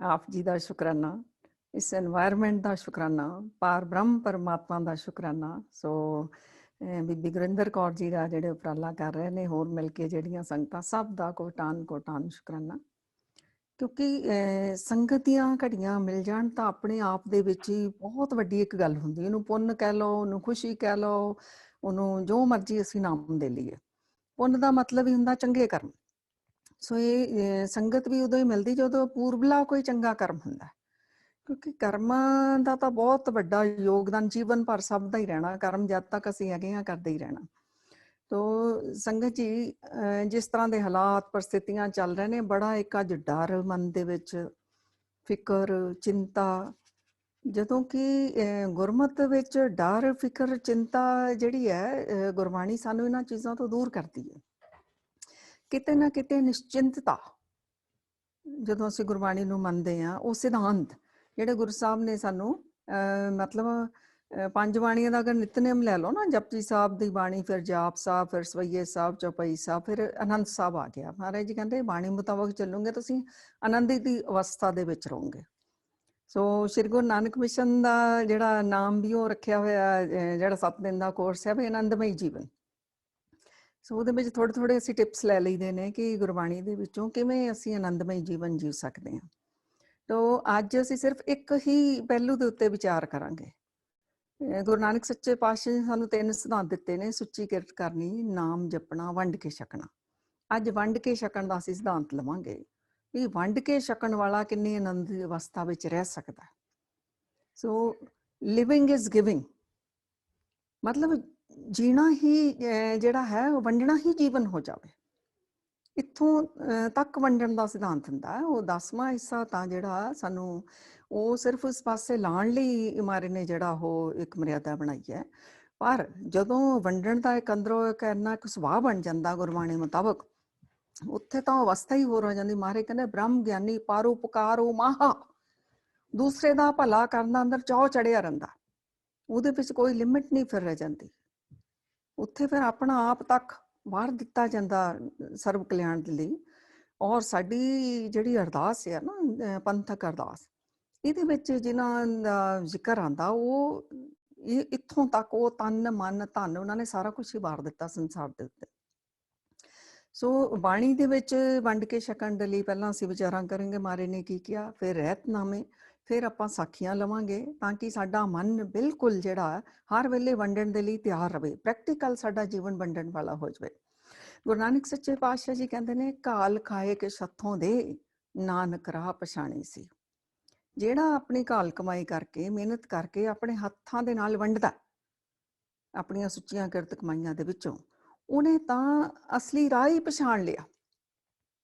ਆਪ ਜੀ ਦਾ ਸ਼ੁਕਰਾਨਾ, ਇਸ এনवायरमेंट ਦਾ ਸ਼ੁਕਰਾਨਾ, ਪਾਰ ਬ੍ਰਹਮ ਪਰਮਾਤਮਾ ਦਾ ਸ਼ੁਕਰਾਨਾ। ਸੋ ਬੀਬੀ ਗੁਰਿੰਦਰ ਕੌਰ ਜੀ ਦਾ ਜਿਹੜੇ ਉਪਰਾਲਾ ਕਰ ਰਹੇ ਨੇ, ਹੋਰ ਮਿਲ ਕੇ ਜਿਹੜੀਆਂ ਸੰਗਤਾਂ, ਸਭ ਦਾ ਕੋਟਾਨ ਸ਼ੁਕਰਾਨਾ। ਕਿਉਂਕਿ ਸੰਗਤ ਦੀਆਂ ਘੜੀਆਂ ਮਿਲ ਜਾਣ ਤਾਂ ਆਪਣੇ ਆਪ ਦੇ ਵਿੱਚ ਹੀ ਬਹੁਤ ਵੱਡੀ ਇੱਕ ਗੱਲ ਹੁੰਦੀ। ਇਹਨੂੰ ਪੁੰਨ ਕਹਿ ਲਓ, ਉਹਨੂੰ ਖੁਸ਼ੀ ਕਹਿ ਲਓ, ਉਹਨੂੰ ਜੋ ਮਰਜ਼ੀ ਅਸੀਂ ਨਾਮ ਦੇ ਲਈਏ। ਪੁੰਨ ਦਾ ਮਤਲਬ ਹੀ ਹੁੰਦਾ ਚੰਗੇ ਕਰਮ। ਸੋ ਇਹ ਸੰਗਤ ਵੀ ਉਦੋਂ ਹੀ ਮਿਲਦੀ ਜਦੋਂ ਪੂਰਬਲਾ ਕੋਈ ਚੰਗਾ ਕਰਮ ਹੁੰਦਾ, ਕਿਉਂਕਿ ਕਰਮਾਂ ਦਾ ਤਾਂ ਬਹੁਤ ਵੱਡਾ ਯੋਗਦਾਨ ਜੀਵਨ ਭਰ ਸਭ ਦਾ ਹੀ ਰਹਿਣਾ। ਕਰਮ ਜਦ ਤੱਕ ਅਸੀਂ ਹੈਗੇ ਹਾਂ ਕਰਦੇ ਹੀ ਰਹਿਣਾ। ਤੋ ਸੰਗਤ ਜੀ, ਜਿਸ ਤਰ੍ਹਾਂ ਦੇ ਹਾਲਾਤ ਪਰਿਸਥਿਤੀਆਂ ਚੱਲ ਰਹੇ ਨੇ, ਬੜਾ ਇੱਕ ਅੱਜ ਡਰ ਮਨ ਦੇ ਵਿੱਚ, ਫਿਕਰ, ਚਿੰਤਾ। ਜਦੋਂ ਕਿ ਗੁਰਮਤ ਵਿੱਚ ਡਰ, ਫਿਕਰ, ਚਿੰਤਾ ਜਿਹੜੀ ਹੈ, ਗੁਰਬਾਣੀ ਸਾਨੂੰ ਇਹਨਾਂ ਚੀਜ਼ਾਂ ਤੋਂ ਦੂਰ ਕਰਦੀ ਹੈ। ਕਿਤੇ ਨਾ ਕਿਤੇ ਨਿਸ਼ਚਿੰਤਤਾ, ਜਦੋਂ ਅਸੀਂ ਗੁਰਬਾਣੀ ਨੂੰ ਮੰਨਦੇ ਹਾਂ, ਉਹ ਸਿਧਾਂਤ ਜਿਹੜੇ ਗੁਰੂ ਸਾਹਿਬ ਨੇ ਸਾਨੂੰ ਮਤਲਬ 5 ਬਾਣੀਆਂ ਦਾ ਅਗਰ ਨਿਤਨੇਮ ਲੈ ਲਓ ਨਾ, ਜਪਜੀ ਸਾਹਿਬ ਦੀ ਬਾਣੀ, ਫਿਰ ਜਾਪ ਸਾਹਿਬ, ਫਿਰ ਸਵਈਏ ਸਾਹਿਬ, ਚੌਪਈ ਸਾਹਿਬ, ਫਿਰ ਆਨੰਦ ਸਾਹਿਬ ਆ ਗਿਆ। ਮਹਾਰਾਜ ਜੀ ਕਹਿੰਦੇ ਬਾਣੀ ਮੁਤਾਬਕ ਚੱਲੋਗੇ ਤੁਸੀਂ ਆਨੰਦ ਦੀ ਅਵਸਥਾ ਦੇ ਵਿੱਚ ਰਹੋਗੇ। ਸੋ ਸ਼੍ਰੀ ਗੁਰੂ ਨਾਨਕ ਮਿਸ਼ਨ ਦਾ ਜਿਹੜਾ ਨਾਮ ਵੀ ਉਹ ਰੱਖਿਆ ਹੋਇਆ, ਜਿਹੜਾ 7 ਦਿਨ ਦਾ ਕੋਰਸ ਹੈ, ਵੀ ਆਨੰਦਮਈ ਜੀਵਨ। ਸੋ ਉਹਦੇ ਵਿੱਚ ਥੋੜ੍ਹੇ ਅਸੀਂ ਟਿਪਸ ਲੈ ਲਈਦੇ ਨੇ ਕਿ ਗੁਰਬਾਣੀ ਦੇ ਵਿੱਚੋਂ ਕਿਵੇਂ ਅਸੀਂ ਆਨੰਦਮਈ ਜੀਵਨ ਜੀਵ ਸਕਦੇ ਹਾਂ। ਤੋ ਅੱਜ ਅਸੀਂ ਸਿਰਫ ਇੱਕ ਹੀ ਪਹਿਲੂ ਦੇ ਉੱਤੇ ਵਿਚਾਰ ਕਰਾਂਗੇ। ਗੁਰੂ ਨਾਨਕ ਸੱਚੇ ਪਾਤਸ਼ਾਹ ਨੇ ਸਾਨੂੰ 3 ਸਿਧਾਂਤ ਦਿੱਤੇ ਨੇ: ਸੁੱਚੀ ਕਿਰਤ ਕਰਨੀ, ਨਾਮ ਜਪਣਾ, ਵੰਡ ਕੇ ਛਕਣਾ। ਅੱਜ ਵੰਡ ਕੇ ਛਕਣ ਦਾ ਅਸੀਂ ਸਿਧਾਂਤ ਲਵਾਂਗੇ ਵੀ ਵੰਡ ਕੇ ਛਕਣ ਵਾਲਾ ਕਿੰਨੀ ਆਨੰਦ ਦੀ ਅਵਸਥਾ ਵਿੱਚ ਰਹਿ ਸਕਦਾ। ਸੋ ਲਿਵਿੰਗ ਇਜ਼ ਗਿਵਿੰਗ, ਮਤਲਬ ਜੀਣਾ ਹੀ ਜਿਹੜਾ ਹੈ, ਉਹ ਵੰਡਣਾ ਹੀ ਜੀਵਨ ਹੋ ਜਾਵੇ। ਇੱਥੋਂ ਤੱਕ ਵੰਡਣ ਦਾ ਸਿਧਾਂਤ ਹੁੰਦਾ। ਉਹ 10ਵਾਂ ਹਿੱਸਾ ਤਾਂ ਜਿਹੜਾ ਸਾਨੂੰ ਉਹ ਸਿਰਫ ਇਸ ਪਾਸੇ ਲਾਉਣ ਲਈ ਮਾਰੇ ਨੇ, ਜਿਹੜਾ ਉਹ ਇੱਕ ਮਰਿਆਦਾ ਬਣਾਈ ਹੈ। ਪਰ ਜਦੋਂ ਵੰਡਣ ਦਾ ਇੱਕ ਅੰਦਰੋਂ ਇੱਕ ਇੰਨਾ ਇੱਕ ਸੁਭਾਅ ਬਣ ਜਾਂਦਾ ਗੁਰਬਾਣੀ ਮੁਤਾਬਕ, ਉੱਥੇ ਤਾਂ ਅਵਸਥਾ ਹੀ ਹੋਰ ਹੋ ਜਾਂਦੀ। ਮਹਾਰਾਜ ਕਹਿੰਦੇ ਬ੍ਰਹਮ ਗਿਆਨੀ ਪਰਉਪਕਾਰੋ ਮਾਹਾ, ਦੂਸਰੇ ਦਾ ਭਲਾ ਕਰਨ ਦਾ ਅੰਦਰ ਚਾਅ ਚੜਿਆ ਰਹਿੰਦਾ। ਉਹਦੇ ਵਿੱਚ ਕੋਈ ਲਿਮਿਟ ਨਹੀਂ ਫਿਰ ਰਹਿ ਜਾਂਦੀ। ਉੱਥੇ ਫਿਰ ਆਪਣਾ ਆਪ ਤੱਕ ਵਾਰ ਦਿੱਤਾ ਜਾਂਦਾ ਸਰਵ ਕਲਿਆਣ ਦੇ ਲਈ। ਔਰ ਸਾਡੀ ਜਿਹੜੀ ਅਰਦਾਸ ਹੈ ਨਾ, ਪੰਥਕ ਅਰਦਾਸ, ਇਹਦੇ ਵਿੱਚ ਜਿਨ੍ਹਾਂ ਦਾ ਜ਼ਿਕਰ ਆਉਂਦਾ, ਉਹ ਇੱਥੋਂ ਤੱਕ ਉਹ ਤਨ ਮਨ ਧਨ ਉਹਨਾਂ ਨੇ ਸਾਰਾ ਕੁਛ ਹੀ ਵਾਰ ਦਿੱਤਾ ਸੰਸਾਰ ਦੇ ਉੱਤੇ। ਸੋ ਬਾਣੀ ਦੇ ਵਿੱਚ ਵੰਡ ਕੇ ਛਕਣ ਦੇ ਲਈ ਪਹਿਲਾਂ ਅਸੀਂ ਵਿਚਾਰਾਂ ਕਰਾਂਗੇ ਮਹਾਰਾਜ ਨੇ ਕੀ ਕਿਹਾ, ਫਿਰ ਰਹਿਤਨਾਮੇ, ਫਿਰ ਆਪਾਂ ਸਾਖੀਆਂ ਲਵਾਂਗੇ, ਤਾਂ ਕਿ ਸਾਡਾ ਮਨ ਬਿਲਕੁਲ ਜਿਹੜਾ ਹਰ ਵੇਲੇ ਵੰਡਣ ਦੇ ਲਈ ਤਿਆਰ ਰਵੇ, ਪ੍ਰੈਕਟੀਕਲ ਸਾਡਾ ਜੀਵਨ ਵੰਡਣ ਵਾਲਾ ਹੋ ਜਾਵੇ। ਗੁਰੂ ਨਾਨਕ ਸੱਚੇ ਪਾਤਸ਼ਾਹ ਜੀ ਕਹਿੰਦੇ ਨੇ, ਘਾਲ ਖਾਏ ਕੇ ਛੱਥੋਂ ਦੇ, ਨਾਨਕ ਰਾਹ ਪਛਾਣੀ ਸੀ। ਜਿਹੜਾ ਆਪਣੀ ਘਾਲ ਕਮਾਈ ਕਰਕੇ, ਮਿਹਨਤ ਕਰਕੇ ਆਪਣੇ ਹੱਥਾਂ ਦੇ ਨਾਲ ਵੰਡਦਾ ਆਪਣੀਆਂ ਸੁੱਚੀਆਂ ਕਿਰਤ ਕਮਾਈਆਂ ਦੇ ਵਿੱਚੋਂ, ਉਹਨੇ ਤਾਂ ਅਸਲੀ ਰਾਹ ਹੀ ਪਛਾਣ ਲਿਆ।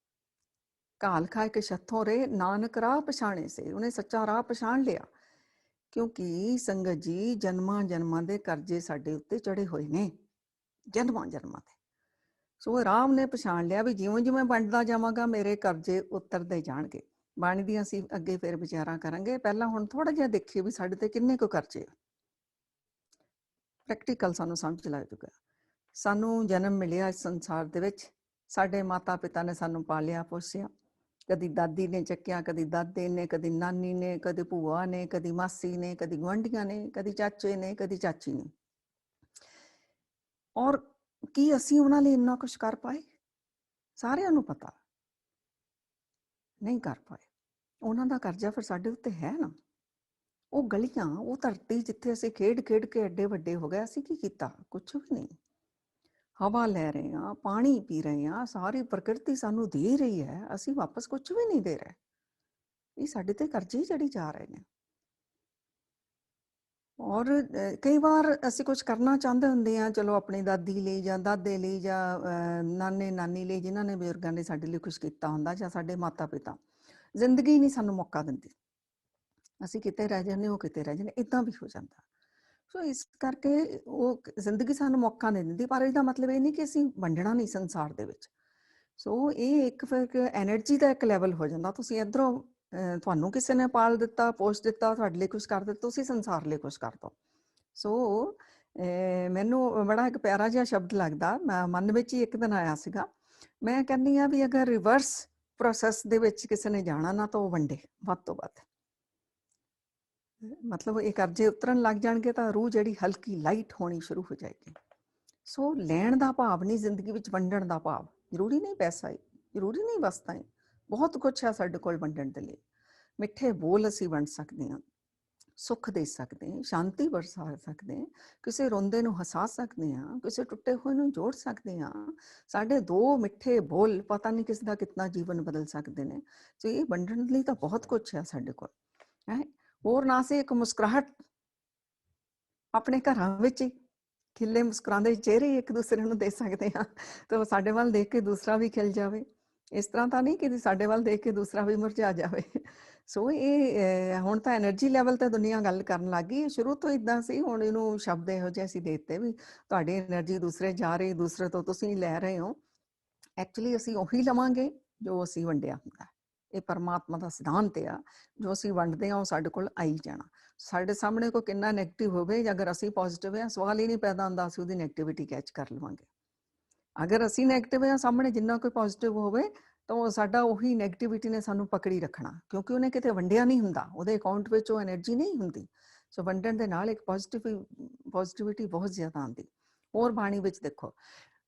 ਘਾਲ ਖਾਏ ਕੇ ਛੱਥੋਂ ਰੇ, ਨਾਨਕ ਰਾਹ ਪਛਾਣੇ ਸੇ, ਉਹਨੇ ਸੱਚਾ ਰਾਹ ਪਛਾਣ ਲਿਆ। ਕਿਉਂਕਿ ਸੰਗਤ ਜੀ, ਜਨਮਾਂ ਜਨਮਾਂ ਦੇ ਕਰਜ਼ੇ ਸਾਡੇ ਉੱਤੇ ਚੜੇ ਹੋਏ ਨੇ, ਜਨਮਾਂ ਜਨਮਾਂ ਦੇ। ਸੋ ਰਾਮ ਨੇ ਪਛਾਣ ਲਿਆ ਵੀ ਜਿਵੇਂ ਜਿਵੇਂ ਵੰਡਦਾ ਜਾਵਾਂਗਾ ਮੇਰੇ ਕਰਜ਼ੇ ਉਤਰਦੇ ਜਾਣਗੇ। ਬਾਣੀ ਦੀਆਂ ਅਸੀਂ ਅੱਗੇ ਫਿਰ ਵਿਚਾਰਾਂ ਕਰਾਂਗੇ। ਪਹਿਲਾਂ ਹੁਣ ਥੋੜਾ ਜਿਹਾ ਦੇਖੀਏ ਵੀ ਸਾਡੇ ਤੇ ਕਿੰਨੇ ਕੁ ਕਰਜ਼ੇ, ਪ੍ਰੈਕਟੀਕਲ ਸਾਨੂੰ ਸਮਝ ਲੱਗ ਜੂਗਾ। ਸਾਨੂੰ ਜਨਮ ਮਿਲਿਆ ਇਸ ਸੰਸਾਰ ਦੇ ਵਿੱਚ, ਸਾਡੇ ਮਾਤਾ ਪਿਤਾ ਨੇ ਸਾਨੂੰ ਪਾਲਿਆ ਪੋਸਿਆ। ਕਦੀ ਦਾਦੀ ਨੇ ਚੱਕਿਆ, ਕਦੀ ਦਾਦੇ ਨੇ, ਕਦੀ ਨਾਨੀ ਨੇ, ਕਦੀ ਭੂਆ ਨੇ, ਕਦੀ ਮਾਸੀ ਨੇ, ਕਦੀ ਗੁਆਂਢੀਆਂ ਨੇ, ਕਦੀ ਚਾਚੇ ਨੇ, ਕਦੀ ਚਾਚੀ ਨੇ। ਔਰ ਕੀ ਅਸੀਂ ਉਹਨਾਂ ਲਈ ਇੰਨਾ ਕੁਛ ਕਰ ਪਾਏ? ਸਾਰਿਆਂ ਨੂੰ ਪਤਾ ਨਹੀਂ ਕਰ ਪਾਏ। ਉਹਨਾਂ ਦਾ ਕਰਜ਼ਾ ਫਿਰ ਸਾਡੇ ਉੱਤੇ ਹੈ ਨਾ। ਉਹ ਗਲੀਆਂ, ਉਹ ਧਰਤੀ ਜਿੱਥੇ ਅਸੀਂ ਖੇਡ ਖੇਡ ਕੇ ਐਡੇ ਵੱਡੇ ਹੋ ਗਏ, ਅਸੀਂ ਕੀ ਕੀਤਾ? ਕੁਛ ਵੀ ਨਹੀਂ। ਹਵਾ ਲੈ ਰਹੇ ਹਾਂ, ਪਾਣੀ ਪੀ ਰਹੇ ਹਾਂ, ਸਾਰੀ ਪ੍ਰਕਿਰਤੀ ਸਾਨੂੰ ਦੇ ਰਹੀ ਹੈ, ਅਸੀਂ ਵਾਪਸ ਕੁਛ ਵੀ ਨਹੀਂ ਦੇ ਰਹੇ। ਇਹ ਸਾਡੇ ਤੇ ਕਰਜ਼ੇ ਚੜੀ ਜਾ ਰਹੇ ਨੇ। ਔਰ ਕਈ ਵਾਰ ਅਸੀਂ ਕੁਛ ਕਰਨਾ ਚਾਹੁੰਦੇ ਹੁੰਦੇ ਹਾਂ, ਚਲੋ ਆਪਣੀ ਦਾਦੀ ਲਈ ਜਾਂ ਦਾਦੇ ਲਈ ਜਾਂ ਨਾਨੇ ਨਾਨੀ ਲਈ, ਜਿਨ੍ਹਾਂ ਨੇ ਬਜ਼ੁਰਗਾਂ ਨੇ ਸਾਡੇ ਲਈ ਕੁਛ ਕੀਤਾ ਹੁੰਦਾ, ਜਾਂ ਸਾਡੇ ਮਾਤਾ ਪਿਤਾ। ਜ਼ਿੰਦਗੀ ਨਹੀਂ ਸਾਨੂੰ ਮੌਕਾ ਦਿੰਦੀ, ਅਸੀਂ ਕਿਤੇ ਰਹਿ ਜਾਂਦੇ, ਉਹ ਕਿਤੇ ਰਹਿ ਜਾਂਦੇ, ਇੱਦਾਂ ਵੀ ਹੋ ਜਾਂਦਾ। ਸੋ ਇਸ ਕਰਕੇ ਉਹ ਜ਼ਿੰਦਗੀ ਸਾਨੂੰ ਮੌਕਾ ਨਹੀਂ ਦਿੰਦੀ। ਪਰ ਇਹਦਾ ਮਤਲਬ ਇਹ ਨਹੀਂ ਕਿ ਅਸੀਂ ਵੰਡਣਾ ਨਹੀਂ ਸੰਸਾਰ ਦੇ ਵਿੱਚ। ਸੋ ਇਹ ਇੱਕ ਫਿਰ ਐਨਰਜੀ ਦਾ ਇੱਕ ਲੈਵਲ ਹੋ ਜਾਂਦਾ। ਤੁਸੀਂ ਇੱਧਰੋਂ ਤੁਹਾਨੂੰ ਕਿਸੇ ਨੇ ਪਾਲ ਦਿੱਤਾ, ਪੋਸ਼ ਦਿੱਤਾ, ਤੁਹਾਡੇ ਲਈ ਕੁਛ ਕਰ ਦਿੱਤਾ, ਤੁਸੀਂ ਸੰਸਾਰ ਲਈ ਕੁਛ ਕਰ ਦਿਓ। ਸੋ ਮੈਨੂੰ ਬੜਾ ਇੱਕ ਪਿਆਰਾ ਜਿਹਾ ਸ਼ਬਦ ਲੱਗਦਾ, ਮੈਂ ਮਨ ਵਿੱਚ ਹੀ ਇੱਕ ਦਿਨ ਆਇਆ ਸੀਗਾ। ਮੈਂ ਕਹਿੰਦੀ ਹਾਂ ਵੀ ਅਗਰ ਰਿਵਰਸ ਪ੍ਰੋਸੈਸ ਦੇ ਵਿੱਚ ਕਿਸੇ ਨੇ ਜਾਣਾ ਨਾ ਤਾਂ ਉਹ ਵੰਡੇ ਵੱਧ ਤੋਂ ਵੱਧ। ਮਤਲਬ ਇਹ ਕਰਜ਼ੇ ਉਤਰਨ ਲੱਗ ਜਾਣਗੇ ਤਾਂ ਰੂਹ ਜਿਹੜੀ ਹਲਕੀ ਲਾਈਟ ਹੋਣੀ ਸ਼ੁਰੂ ਹੋ ਜਾਏਗੀ। ਸੋ ਲੈਣ ਦਾ ਭਾਵ ਨਹੀਂ, ਜ਼ਿੰਦਗੀ ਵਿੱਚ ਵੰਡਣ ਦਾ ਭਾਵ। ਜ਼ਰੂਰੀ ਨਹੀਂ ਪੈਸਾ ਹੈ, ਜ਼ਰੂਰੀ ਨਹੀਂ ਵਸਤਾਂ ਹੈ, ਬਹੁਤ ਕੁਛ ਹੈ ਸਾਡੇ ਕੋਲ ਵੰਡਣ ਦੇ ਲਈ। ਮਿੱਠੇ ਬੋਲ ਅਸੀਂ ਵੰਡ ਸਕਦੇ ਹਾਂ, ਸੁੱਖ ਦੇ ਸਕਦੇ ਹਾਂ, ਸ਼ਾਂਤੀ ਵਰਸਾ ਸਕਦੇ ਹਾਂ, ਕਿਸੇ ਰੋਂਦੇ ਨੂੰ ਹਸਾ ਸਕਦੇ ਹਾਂ, ਕਿਸੇ ਟੁੱਟੇ ਹੋਏ ਨੂੰ ਜੋੜ ਸਕਦੇ ਹਾਂ। ਸਾਡੇ 2 ਮਿੱਠੇ ਬੋਲ ਪਤਾ ਨਹੀਂ ਕਿਸ ਦਾ ਕਿਤਨਾ ਜੀਵਨ ਬਦਲ ਸਕਦੇ ਨੇ। ਸੋ ਇਹ ਵੰਡਣ ਲਈ ਤਾਂ ਬਹੁਤ ਕੁਛ ਹੈ ਸਾਡੇ ਕੋਲ ਹੈ। ਹੋਰ ਨਾ ਸੀ ਇੱਕ ਮੁਸਕਰਾਹਟ ਆਪਣੇ ਘਰਾਂ ਵਿੱਚ ਹੀ ਖਿਲੇ ਮੁਸਕਰਾਉਂਦੇ ਚਿਹਰੇ ਇੱਕ ਦੂਸਰੇ ਨੂੰ ਦੇ ਸਕਦੇ ਹਾਂ, ਤਾਂ ਸਾਡੇ ਵੱਲ ਦੇਖ ਕੇ ਦੂਸਰਾ ਵੀ ਖਿਲ ਜਾਵੇ। ਇਸ ਤਰ੍ਹਾਂ ਤਾਂ ਨਹੀਂ ਕਿ ਸਾਡੇ ਵੱਲ ਦੇਖ ਕੇ ਦੂਸਰਾ ਵੀ ਮੁਰਝਾ ਜਾਵੇ। ਸੋ ਇਹ ਹੁਣ ਤਾਂ ਐਨਰਜੀ ਲੈਵਲ ਤੇ ਦੁਨੀਆ ਗੱਲ ਕਰਨ ਲੱਗ ਗਈ। ਸ਼ੁਰੂ ਤੋਂ ਇਦਾਂ ਸੀ, ਹੁਣ ਇਹਨੂੰ ਸ਼ਬਦ ਇਹੋ ਜਿਹੇ ਅਸੀਂ ਦੇ ਦਿੱਤੇ ਵੀ ਤੁਹਾਡੀ ਐਨਰਜੀ ਦੂਸਰੇ ਜਾ ਰਹੀ, ਦੂਸਰੇ ਤੋਂ ਤੁਸੀਂ ਲੈ ਰਹੇ ਹੋ। ਐਕਚੁਅਲੀ ਅਸੀਂ ਉਹੀ ਲਵਾਂਗੇ ਜੋ ਅਸੀਂ ਵੰਡਿਆ ਹੁੰਦਾ। ਇਹ ਪਰਮਾਤਮਾ ਦਾ ਸਿਧਾਂਤ ਆ, ਜੋ ਅਸੀਂ ਵੰਡਦੇ ਹਾਂ ਉਹ ਸਾਡੇ ਕੋਲ ਆਈ ਜਾਣਾ। ਸਾਡੇ ਸਾਹਮਣੇ ਕੋਈ ਕਿੰਨਾ ਨੈਗੇਟਿਵ ਹੋਵੇ, ਅਗਰ ਅਸੀਂ ਪੋਜ਼ਿਟਿਵ ਹਾਂ, ਸਵਾਲ ਹੀ ਨਹੀਂ ਪੈਦਾ ਹੁੰਦਾ ਅਸੀਂ ਉਹਦੀ ਨੈਗੇਟਿਵਿਟੀ ਕੈਚ ਕਰ ਲਵਾਂਗੇ। ਅਗਰ ਅਸੀਂ ਨੈਗੇਟਿਵ ਹਾਂ, ਸਾਹਮਣੇ ਜਿੰਨਾ ਕੋਈ ਪੋਜ਼ਿਟਿਵ ਹੋਵੇ ਤਾਂ ਸਾਡਾ ਉਹੀ ਨੈਗੇਟਿਵਿਟੀ ਨੇ ਸਾਨੂੰ ਪਕੜੀ ਰੱਖਣਾ, ਕਿਉਂਕਿ ਉਹਨੇ ਕਿਤੇ ਵੰਡਿਆ ਨਹੀਂ ਹੁੰਦਾ, ਉਹਦੇ ਅਕਾਊਂਟ ਵਿੱਚ ਉਹ ਐਨਰਜੀ ਨਹੀਂ ਹੁੰਦੀ। ਸੋ ਵੰਡਣ ਦੇ ਨਾਲ ਇੱਕ ਪੋਜ਼ਿਟਿਵਿਟੀ ਬਹੁਤ ਜ਼ਿਆਦਾ ਆਉਂਦੀ। ਹੋਰ ਬਾਣੀ ਵਿੱਚ ਦੇਖੋ,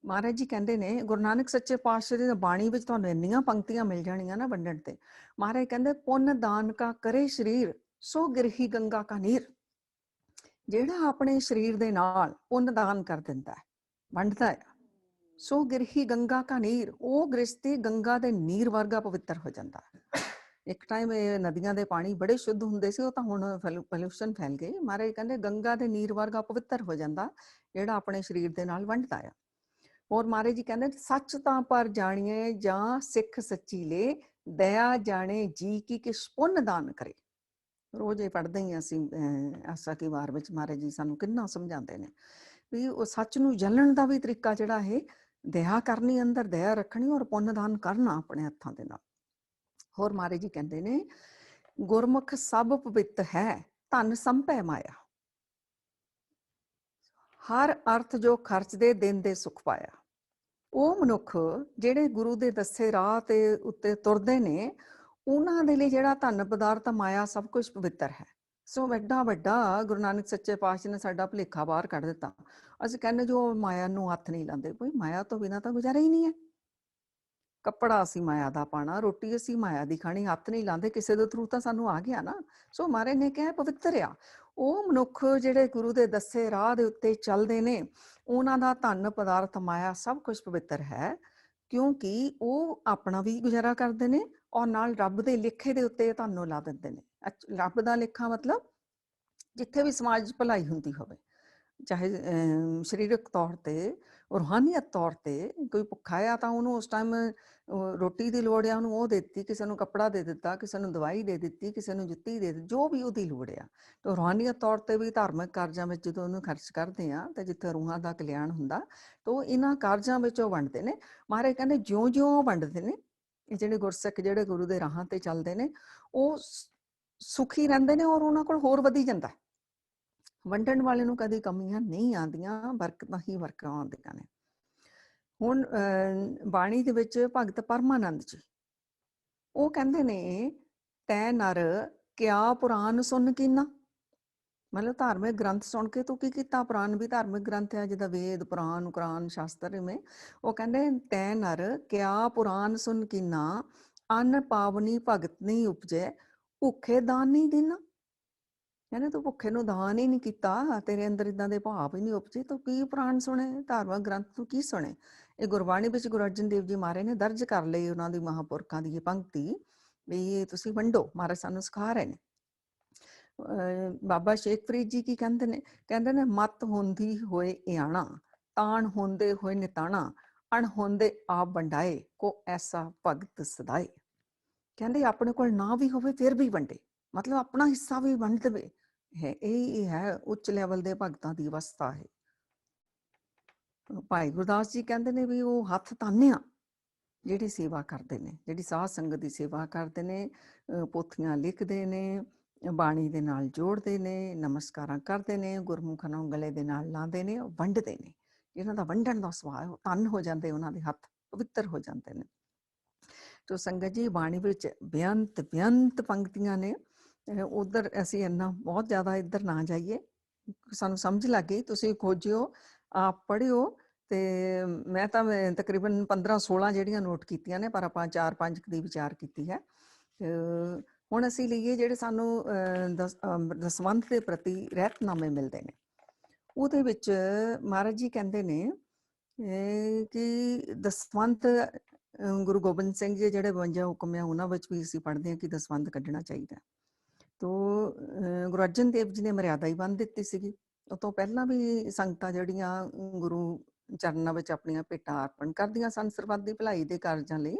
ਮਹਾਰਾਜ ਜੀ ਕਹਿੰਦੇ ਨੇ, ਗੁਰੂ ਨਾਨਕ ਸੱਚੇ ਪਾਤਸ਼ਾਹ ਦੀ ਬਾਣੀ ਵਿੱਚ ਤੁਹਾਨੂੰ ਇੰਨੀਆਂ ਪੰਕਤੀਆਂ ਮਿਲ ਜਾਣੀਆਂ ਨਾ ਵੰਡਣ ਤੇ। ਮਹਾਰਾਜ ਕਹਿੰਦੇ ਪੁੰਨ ਦਾਨ ਕਾ ਕਰੇ ਸਰੀਰ, ਸੋ ਗਿਰਹੀ ਗੰਗਾ ਕਾ ਨੀਰ। ਜਿਹੜਾ ਆਪਣੇ ਸਰੀਰ ਦੇ ਨਾਲ ਪੁੰਨ ਦਾਨ ਕਰ ਦਿੰਦਾ ਹੈ, ਵੰਡਦਾ ਹੈ, ਸੋ ਗਿਰਹੀ ਗੰਗਾ ਕਾ ਨੀਰ, ਉਹ ਗ੍ਰਸਤੀ ਗੰਗਾ ਦੇ ਨੀਰ ਵਰਗਾ ਪਵਿੱਤਰ ਹੋ ਜਾਂਦਾ। ਇੱਕ ਟਾਈਮ ਇਹ ਨਦੀਆਂ ਦੇ ਪਾਣੀ ਬੜੇ ਸ਼ੁੱਧ ਹੁੰਦੇ ਸੀ, ਉਹ ਤਾਂ ਹੁਣ ਪੋਲਿਊਸ਼ਨ ਫੈਲ ਗਏ। ਮਹਾਰਾਜ ਕਹਿੰਦੇ ਗੰਗਾ ਦੇ ਨੀਰ ਵਰਗਾ ਪਵਿੱਤਰ ਹੋ ਜਾਂਦਾ ਜਿਹੜਾ ਆਪਣੇ ਸਰੀਰ ਦੇ ਨਾਲ ਵੰਡਦਾ ਆ। ਹੋਰ ਮਹਾਰਾਜ ਜੀ ਕਹਿੰਦੇ ਸੱਚ ਤਾਂ ਪਰ ਜਾਣੀਏ ਜਾਂ ਸਿੱਖ ਸੱਚੀ ਲੈ, ਦਇਆ ਜਾਣੇ ਜੀ ਕੀ ਕਿਸ ਪੁੰਨ ਦਾਨ ਕਰੇ। ਰੋਜ਼ ਇਹ ਪੜ੍ਹਦੇ ਹੀ ਅਸੀਂ ਆਸਾ ਕੀ ਵਾਰ ਵਿੱਚ ਮਹਾਰਾਜ ਜੀ ਸਾਨੂੰ ਕਿੰਨਾ ਸਮਝਾਉਂਦੇ ਨੇ ਵੀ ਉਹ ਸੱਚ ਨੂੰ ਜਲਣ ਦਾ ਵੀ ਤਰੀਕਾ ਜਿਹੜਾ ਹੈ ਦਇਆ ਕਰਨੀ, ਅੰਦਰ ਦਇਆ ਰੱਖਣੀ ਔਰ ਪੁੰਨ ਦਾਨ ਕਰਨਾ ਆਪਣੇ ਹੱਥਾਂ ਦੇ ਨਾਲ। ਹੋਰ ਮਹਾਰਾਜ ਜੀ ਕਹਿੰਦੇ ਨੇ ਗੁਰਮੁਖ ਸਭ ਪਵਿੱਤ ਹੈ, ਧਨ ਸੰਭੈ ਮਾਇਆ। ਹਰ ਅਰਥ ਜੋ ਖਰਚਦੇ ਦਿਨ ਦੇ ਸੁਖ ਪਾਇਆ। ਉਹ ਮਨੁੱਖ ਜਿਹੜੇ ਗੁਰੂ ਦੇ ਦੱਸੇ ਰਾਹ ਤੇ ਉੱਤੇ ਤੁਰਦੇ ਨੇ, ਉਹਨਾਂ ਦੇ ਲਈ ਜਿਹੜਾ ਧਨ ਪਦਾਰਥ ਮਾਇਆ ਸਭ ਕੁਝ ਪਵਿੱਤਰ ਹੈ। ਸੋ ਵੱਡਾ ਵੱਡਾ ਗੁਰੂ ਨਾਨਕ ਸੱਚੇ ਪਾਤਸ਼ਾਹ ਨੇ ਸਾਡਾ ਭੁਲੇਖਾ ਬਾਹਰ ਕੱਢ ਦਿੱਤਾ। ਅਸੀਂ ਕਹਿੰਦੇ ਜੋ ਮਾਇਆ ਨੂੰ ਹੱਥ ਨਹੀਂ ਲਾਉਂਦੇ, ਕੋਈ ਮਾਇਆ ਤੋਂ ਬਿਨਾਂ ਤਾਂ ਗੁਜ਼ਾਰਾ ਹੀ ਨਹੀਂ ਹੈ। ਕੱਪੜਾ ਅਸੀਂ ਮਾਇਆ ਦਾ ਪਾਣਾ, ਰੋਟੀ ਅਸੀਂ ਮਾਇਆ ਦੀ ਖਾਣੀ, ਹੱਥ ਨਹੀਂ ਲਾਉਂਦੇ, ਕਿਸੇ ਦੇ ਥਰੂ ਤਾਂ ਸਾਨੂੰ ਆ ਗਿਆ ਨਾ। ਸੋ ਮਹਾਰਾਜ ਨੇ ਕਿਹਾ ਪਵਿੱਤਰ ਆ ਉਹ ਮਨੁੱਖ ਜਿਹੜੇ ਗੁਰੂ ਦੇ ਦੱਸੇ ਰਾਹ ਦੇ ਉੱਤੇ ਚੱਲਦੇ ਨੇ, ਉਹਨਾਂ ਦਾ ਧਨ ਪਦਾਰਥ ਮਾਇਆ ਸਭ ਕੁਝ ਪਵਿੱਤਰ ਹੈ, ਕਿਉਂਕਿ ਉਹ ਆਪਣਾ ਵੀ ਗੁਜ਼ਾਰਾ ਕਰਦੇ ਨੇ ਔਰ ਨਾਲ ਰੱਬ ਦੇ ਲਿਖੇ ਦੇ ਉੱਤੇ ਤੁਹਾਨੂੰ ਲਾ ਦਿੰਦੇ ਨੇ। ਰੱਬ ਦਾ ਲਿਖਾ ਮਤਲਬ ਜਿੱਥੇ ਵੀ ਸਮਾਜ ਭਲਾਈ ਹੁੰਦੀ ਹੋਵੇ, ਚਾਹੇ ਸਰੀਰਕ ਤੌਰ ਤੇ, ਰੂਹਾਨੀਅਤ ਤੌਰ ਤੇ। ਕੋਈ ਭੁੱਖਾ ਆ ਤਾਂ ਉਹਨੂੰ ਉਸ ਟਾਈਮ ਰੋਟੀ ਦੀ ਲੋੜ ਆ, ਉਹਨੂੰ ਉਹ ਦੇ ਦਿੱਤੀ, ਕਿਸੇ ਨੂੰ ਕੱਪੜਾ ਦੇ ਦਿੱਤਾ, ਕਿਸੇ ਨੂੰ ਦਵਾਈ ਦੇ ਦਿੱਤੀ, ਕਿਸੇ ਨੂੰ ਜੁੱਤੀ ਦੇ ਦਿੱਤੀ, ਜੋ ਵੀ ਉਹਦੀ ਲੋੜ ਆ। ਤਾਂ ਰੂਹਾਨੀਅਤ ਤੌਰ ਤੇ ਵੀ ਧਾਰਮਿਕ ਕਾਰਜਾਂ ਵਿੱਚ ਜਦੋਂ ਉਹਨੂੰ ਖਰਚ ਕਰਦੇ ਆ ਤੇ ਜਿੱਥੇ ਰੂਹਾਂ ਦਾ ਕਲਿਆਣ ਹੁੰਦਾ, ਤਾਂ ਇਹਨਾਂ ਕਾਰਜਾਂ ਵਿੱਚ ਉਹ ਵੰਡਦੇ ਨੇ। ਮਹਾਰਾਜ ਕਹਿੰਦੇ ਜਿਉਂ-ਜਿਉਂ ਵੰਡਦੇ ਨੇ ਇਹ ਜਿਹੜੇ ਗੁਰਸਿੱਖ ਜਿਹੜੇ ਗੁਰੂ ਦੇ ਰਾਹਾਂ ਤੇ ਚੱਲਦੇ ਨੇ, ਉਹ ਸੁਖੀ ਰਹਿੰਦੇ ਨੇ ਔਰ ਉਹਨਾਂ ਕੋਲ ਹੋਰ ਵਧੀ ਜਾਂਦਾ। ਵੰਡਣ ਵਾਲੇ ਨੂੰ ਕਦੇ ਕਮੀਆਂ ਨਹੀਂ ਆਉਂਦੀਆਂ, ਬਰਕਤਾਂ ਹੀ ਬਰਕਤਾਂ ਆਉਂਦੀਆਂ ਨੇ। ਹੁਣ ਬਾਣੀ ਦੇ ਵਿੱਚ ਭਗਤ ਪਰਮਾਨੰਦ ਜੀ ਉਹ ਕਹਿੰਦੇ ਨੇ ਤੈ ਨਰ ਕਿਆ ਪੁਰਾਨ ਸੁਣ ਕੀਨਾ। ਮਤਲਬ ਧਾਰਮਿਕ ਗ੍ਰੰਥ ਸੁਣ ਕੇ ਤੂੰ ਕੀ ਕੀਤਾ? ਪੁਰਾਨ ਵੀ ਧਾਰਮਿਕ ਗ੍ਰੰਥ ਹੈ, ਜਿੱਦਾਂ ਵੇਦ, ਪੁਰਾਨ, ਕੁਰਾਨ, ਸ਼ਾਸਤਰ में। ਉਹ ਕਹਿੰਦੇ ਤੈ ਨਰ ਕਿਆ ਪੁਰਾਨ ਸੁਣ ਕੀਨਾ, ਅੰਨ ਪਾਵਨੀ ਭਗਤ ਨਹੀਂ ਉਪਜੈ, ਭੁੱਖੇ ਦਾਨ ਨਹੀਂ ਦੇਣਾ। ਕਹਿੰਦੇ ਤੂੰ ਭੁੱਖੇ ਨੂੰ ਦਾਨ ਹੀ ਨਹੀਂ ਕੀਤਾ, ਤੇਰੇ ਅੰਦਰ ਇਦਾਂ ਦੇ ਭਾਵ ਹੀ ਨਹੀਂ ਉਪਜੇ, ਤੂੰ ਕੀ ਪੁਰਾਣ ਸੁਣੇ, ਧਾਰਮਿਕ ਗ੍ਰੰਥ ਤੂੰ ਕੀ ਸੁਣੇ। ਇਹ ਗੁਰਬਾਣੀ ਵਿੱਚ ਗੁਰੂ ਅਰਜਨ ਦੇਵ ਜੀ ਮਹਾਰਾਜ ਨੇ ਦਰਜ ਕਰ ਲਈ ਉਹਨਾਂ ਦੀ ਮਹਾਂਪੁਰਖਾਂ ਦੀ ਇਹ ਪੰਕਤੀ ਵੀ ਇਹ ਤੁਸੀਂ ਵੰਡੋ, ਮਹਾਰਾਜ ਸਾਨੂੰ ਸਿਖਾ ਰਹੇ ਨੇ। ਬਾਬਾ ਸ਼ੇਖ ਫਰੀਦ ਜੀ ਕੀ ਕਹਿੰਦੇ ਨੇ? ਕਹਿੰਦੇ ਨੇ ਮਤ ਹੁੰਦੀ ਹੋਏ ਇਆਣਾ, ਤਾਣ ਹੁੰਦੇ ਹੋਏ ਨਿਤਾਣਾ, ਅਣ ਹੁੰਦੇ ਆਪ ਵੰਡਾਏ, ਕੋ ਐਸਾ ਭਗਤ ਸਦਾਏ। ਕਹਿੰਦੇ ਆਪਣੇ ਕੋਲ ਨਾ ਵੀ ਹੋਵੇ ਫਿਰ ਵੀ ਵੰਡੇ, ਮਤਲਬ ਆਪਣਾ ਹਿੱਸਾ ਵੀ ਵੰਡ ਦੇਵੇ ਹੈ। ਇਹ ਹੈ ਉੱਚ ਲੈਵਲ ਦੇ ਭਗਤਾਂ ਦੀ ਅਵਸਥਾ ਹੈ। ਭਾਈ ਗੁਰਦਾਸ ਜੀ ਕਹਿੰਦੇ ਨੇ ਵੀ ਉਹ ਹੱਥ ਤਾਨਿਆ ਜਿਹੜੀ ਸੇਵਾ ਕਰਦੇ ਨੇ, ਜਿਹੜੀ ਸਾਧ ਸੰਗਤ ਦੀ ਸੇਵਾ ਕਰਦੇ ਨੇ, ਪੋਥੀਆਂ ਲਿਖਦੇ ਨੇ, ਬਾਣੀ ਦੇ ਨਾਲ ਜੋੜਦੇ ਨੇ, ਨਮਸਕਾਰਾਂ ਕਰਦੇ ਨੇ, ਗੁਰਮੁਖਾਂ ਨੂੰ ਗਲੇ ਦੇ ਨਾਲ ਲਾਉਂਦੇ ਨੇ, ਵੰਡਦੇ ਨੇ। ਇਹਨਾਂ ਦਾ ਵੰਡਣ ਦਾ ਸੁਭਾਅ ਉਹ ਧੰਨ ਹੋ ਜਾਂਦੇ, ਉਹਨਾਂ ਦੇ ਹੱਥ ਪਵਿੱਤਰ ਹੋ ਜਾਂਦੇ ਨੇ। ਸੋ ਸੰਗਤ ਜੀ ਬਾਣੀ ਵਿੱਚ ਬੇਅੰਤ ਬੇਅੰਤ ਪੰਕਤੀਆਂ ਨੇ। ਉਧਰ ਅਸੀਂ ਇੰਨਾ ਬਹੁਤ ਜ਼ਿਆਦਾ ਇੱਧਰ ਨਾ ਜਾਈਏ, ਸਾਨੂੰ ਸਮਝ ਲੱਗ ਗਈ। ਤੁਸੀਂ ਖੋਜਿਓ, ਆਪ ਪੜ੍ਹਿਓ। ਤੇ ਮੈਂ ਤਾਂ ਤਕਰੀਬਨ 15-16 ਜਿਹੜੀਆਂ ਨੋਟ ਕੀਤੀਆਂ ਨੇ, ਪਰ ਆਪਾਂ 4-5 ਦੀ ਵਿਚਾਰ ਕੀਤੀ ਹੈ। ਹੁਣ ਅਸੀਂ ਲਈਏ ਜਿਹੜੇ ਸਾਨੂੰ ਦਸਵੰਧ ਦੇ ਪ੍ਰਤੀ ਰਹਿਤਨਾਮੇ ਮਿਲਦੇ ਨੇ। ਉਹਦੇ ਵਿੱਚ ਮਹਾਰਾਜ ਜੀ ਕਹਿੰਦੇ ਨੇ ਕਿ ਦਸਵੰਧ ਗੁਰੂ ਗੋਬਿੰਦ ਸਿੰਘ ਜੀ ਜਿਹੜੇ 52 ਹੁਕਮ ਆ ਉਹਨਾਂ ਵਿੱਚ ਵੀ ਅਸੀਂ ਪੜ੍ਹਦੇ ਹਾਂ ਕਿ ਦਸਵੰਧ ਕੱਢਣਾ ਚਾਹੀਦਾ। ਤੋ ਗੁਰੂ ਅਰਜਨ ਦੇਵ ਜੀ ਨੇ ਮਰਿਆਦਾ ਹੀ ਬੰਨ੍ਹ ਦਿੱਤੀ ਸੀਗੀ। ਉਹ ਤੋਂ ਪਹਿਲਾਂ ਵੀ ਸੰਗਤਾਂ ਜਿਹੜੀਆਂ ਗੁਰੂ ਚਰਨਾਂ ਵਿੱਚ ਆਪਣੀਆਂ ਭੇਟਾਂ ਅਰਪਣ ਕਰਦੀਆਂ ਸਨ ਸਰਬੱਤ ਦੀ ਭਲਾਈ ਦੇ ਕਾਰਜਾਂ ਲਈ।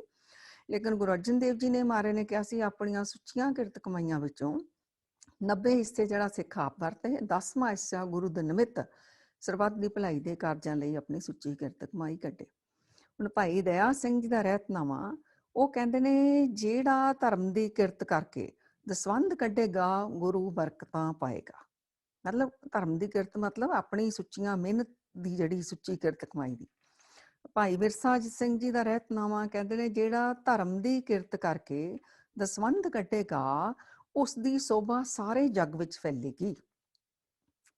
ਲੇਕਿਨ ਗੁਰੂ ਅਰਜਨ ਦੇਵ ਜੀ ਨੇ ਮਹਾਰਾਜ ਨੇ ਕਿਹਾ ਸੀ ਆਪਣੀਆਂ ਸੁੱਚੀਆਂ ਕਿਰਤ ਕਮਾਈਆਂ ਵਿੱਚੋਂ 90 ਹਿੱਸੇ ਜਿਹੜਾ ਸਿੱਖ ਆਪ ਵਰਤੇ, 10ਵਾਂ ਹਿੱਸਾ ਗੁਰੂ ਦੇ ਨਿਮਿਤ ਸਰਬੱਤ ਦੀ ਭਲਾਈ ਦੇ ਕਾਰਜਾਂ ਲਈ ਆਪਣੀ ਸੁੱਚੀ ਕਿਰਤ ਕਮਾਈ ਕੱਢੇ। ਹੁਣ ਭਾਈ ਦਇਆ ਸਿੰਘ ਜੀ ਦਾ ਰਹਿਤਨਾਮਾ, ਉਹ ਕਹਿੰਦੇ ਨੇ ਜਿਹੜਾ ਧਰਮ ਦੀ ਕਿਰਤ ਕਰਕੇ ਦਸਵੰਧ ਕੱਢੇਗਾ ਗੁਰੂ ਬਰਕਤਾਂ ਪਾਏਗਾ। ਮਤਲਬ ਧਰਮ ਦੀ ਕਿਰਤ ਮਤਲਬ ਆਪਣੀ ਸੁੱਚੀਆਂ ਮਿਹਨਤ ਦੀ ਜਿਹੜੀ ਸੁੱਚੀ ਕਿਰਤ ਕਮਾਈ ਦੀ। ਭਾਈ ਵਿਰਸਾ ਸਿੰਘ ਜੀ ਦਾ ਰਹਿਤਨਾਮਾ ਕਹਿੰਦੇ ਨੇ ਜਿਹੜਾ ਧਰਮ ਦੀ ਕਿਰਤ ਕਰਕੇ ਦਸਵੰਧ ਕੱਢੇਗਾ ਉਸ ਦੀ ਸੋਭਾ ਸਾਰੇ ਜੱਗ ਵਿੱਚ ਫੈਲੇਗੀ।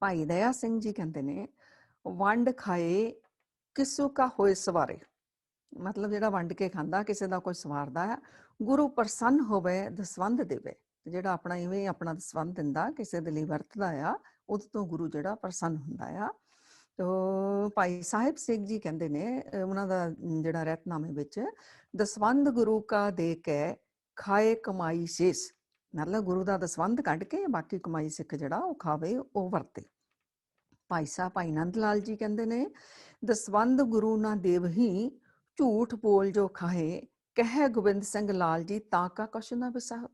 ਭਾਈ ਦਇਆ ਸਿੰਘ ਜੀ ਕਹਿੰਦੇ ਨੇ ਵੰਡ ਖਾਏ ਕਿਸੂ ਕਾ ਹੋਏ ਸਵਾਰੇ। ਮਤਲਬ ਜਿਹੜਾ ਵੰਡ ਕੇ ਖਾਂਦਾ ਕਿਸੇ ਦਾ ਕੋਈ ਸਵਾਰਦਾ ਹੈ, ਗੁਰੂ ਪ੍ਰਸੰਨ ਹੋਵੇ ਦਸਵੰਧ ਦੇਵੇ। ਜਿਹੜਾ ਆਪਣਾ ਇਵੇਂ ਆਪਣਾ ਦਸਵੰਧ ਦਿੰਦਾ ਕਿਸੇ ਦੇ ਲਈ ਵਰਤਦਾ ਆ, ਉਹਦੇ ਤੋਂ ਗੁਰੂ ਜਿਹੜਾ ਪ੍ਰਸੰਨ ਹੁੰਦਾ ਆ। ਤੋ ਭਾਈ ਸਾਹਿਬ ਸਿੰਘ ਜੀ ਕਹਿੰਦੇ ਨੇ ਉਹਨਾਂ ਦਾ ਜਿਹੜਾ ਰਹਿਤਨਾਮੇ ਵਿੱਚ ਦਸਵੰਧ ਗੁਰੂ ਕਾ ਦੇ ਕੇ ਖਾਏ ਕਮਾਈ ਸ਼ੇਸ਼। ਮਤਲਬ ਗੁਰੂ ਦਾ ਦਸਵੰਧ ਕੱਢ ਕੇ ਬਾਕੀ ਕਮਾਈ ਸਿੱਖ ਜਿਹੜਾ ਉਹ ਖਾਵੇ, ਉਹ ਵਰਤੇ। ਭਾਈ ਸਾਹਿਬ ਭਾਈ ਨੰਦ ਲਾਲ ਜੀ ਕਹਿੰਦੇ ਨੇ ਦਸਵੰਧ ਗੁਰੂ ਨਾ ਦੇਵਹੀ ਝੂਠ ਬੋਲ ਜੋ ਖਾਏ ਕਹਿ ਗੋਬਿੰਦ ਸਿੰਘ ਲਾਲ ਜੀ ਤਾਂ ਕਾ ਕੁਛ ਨਾ ਵਿਸਾਹ।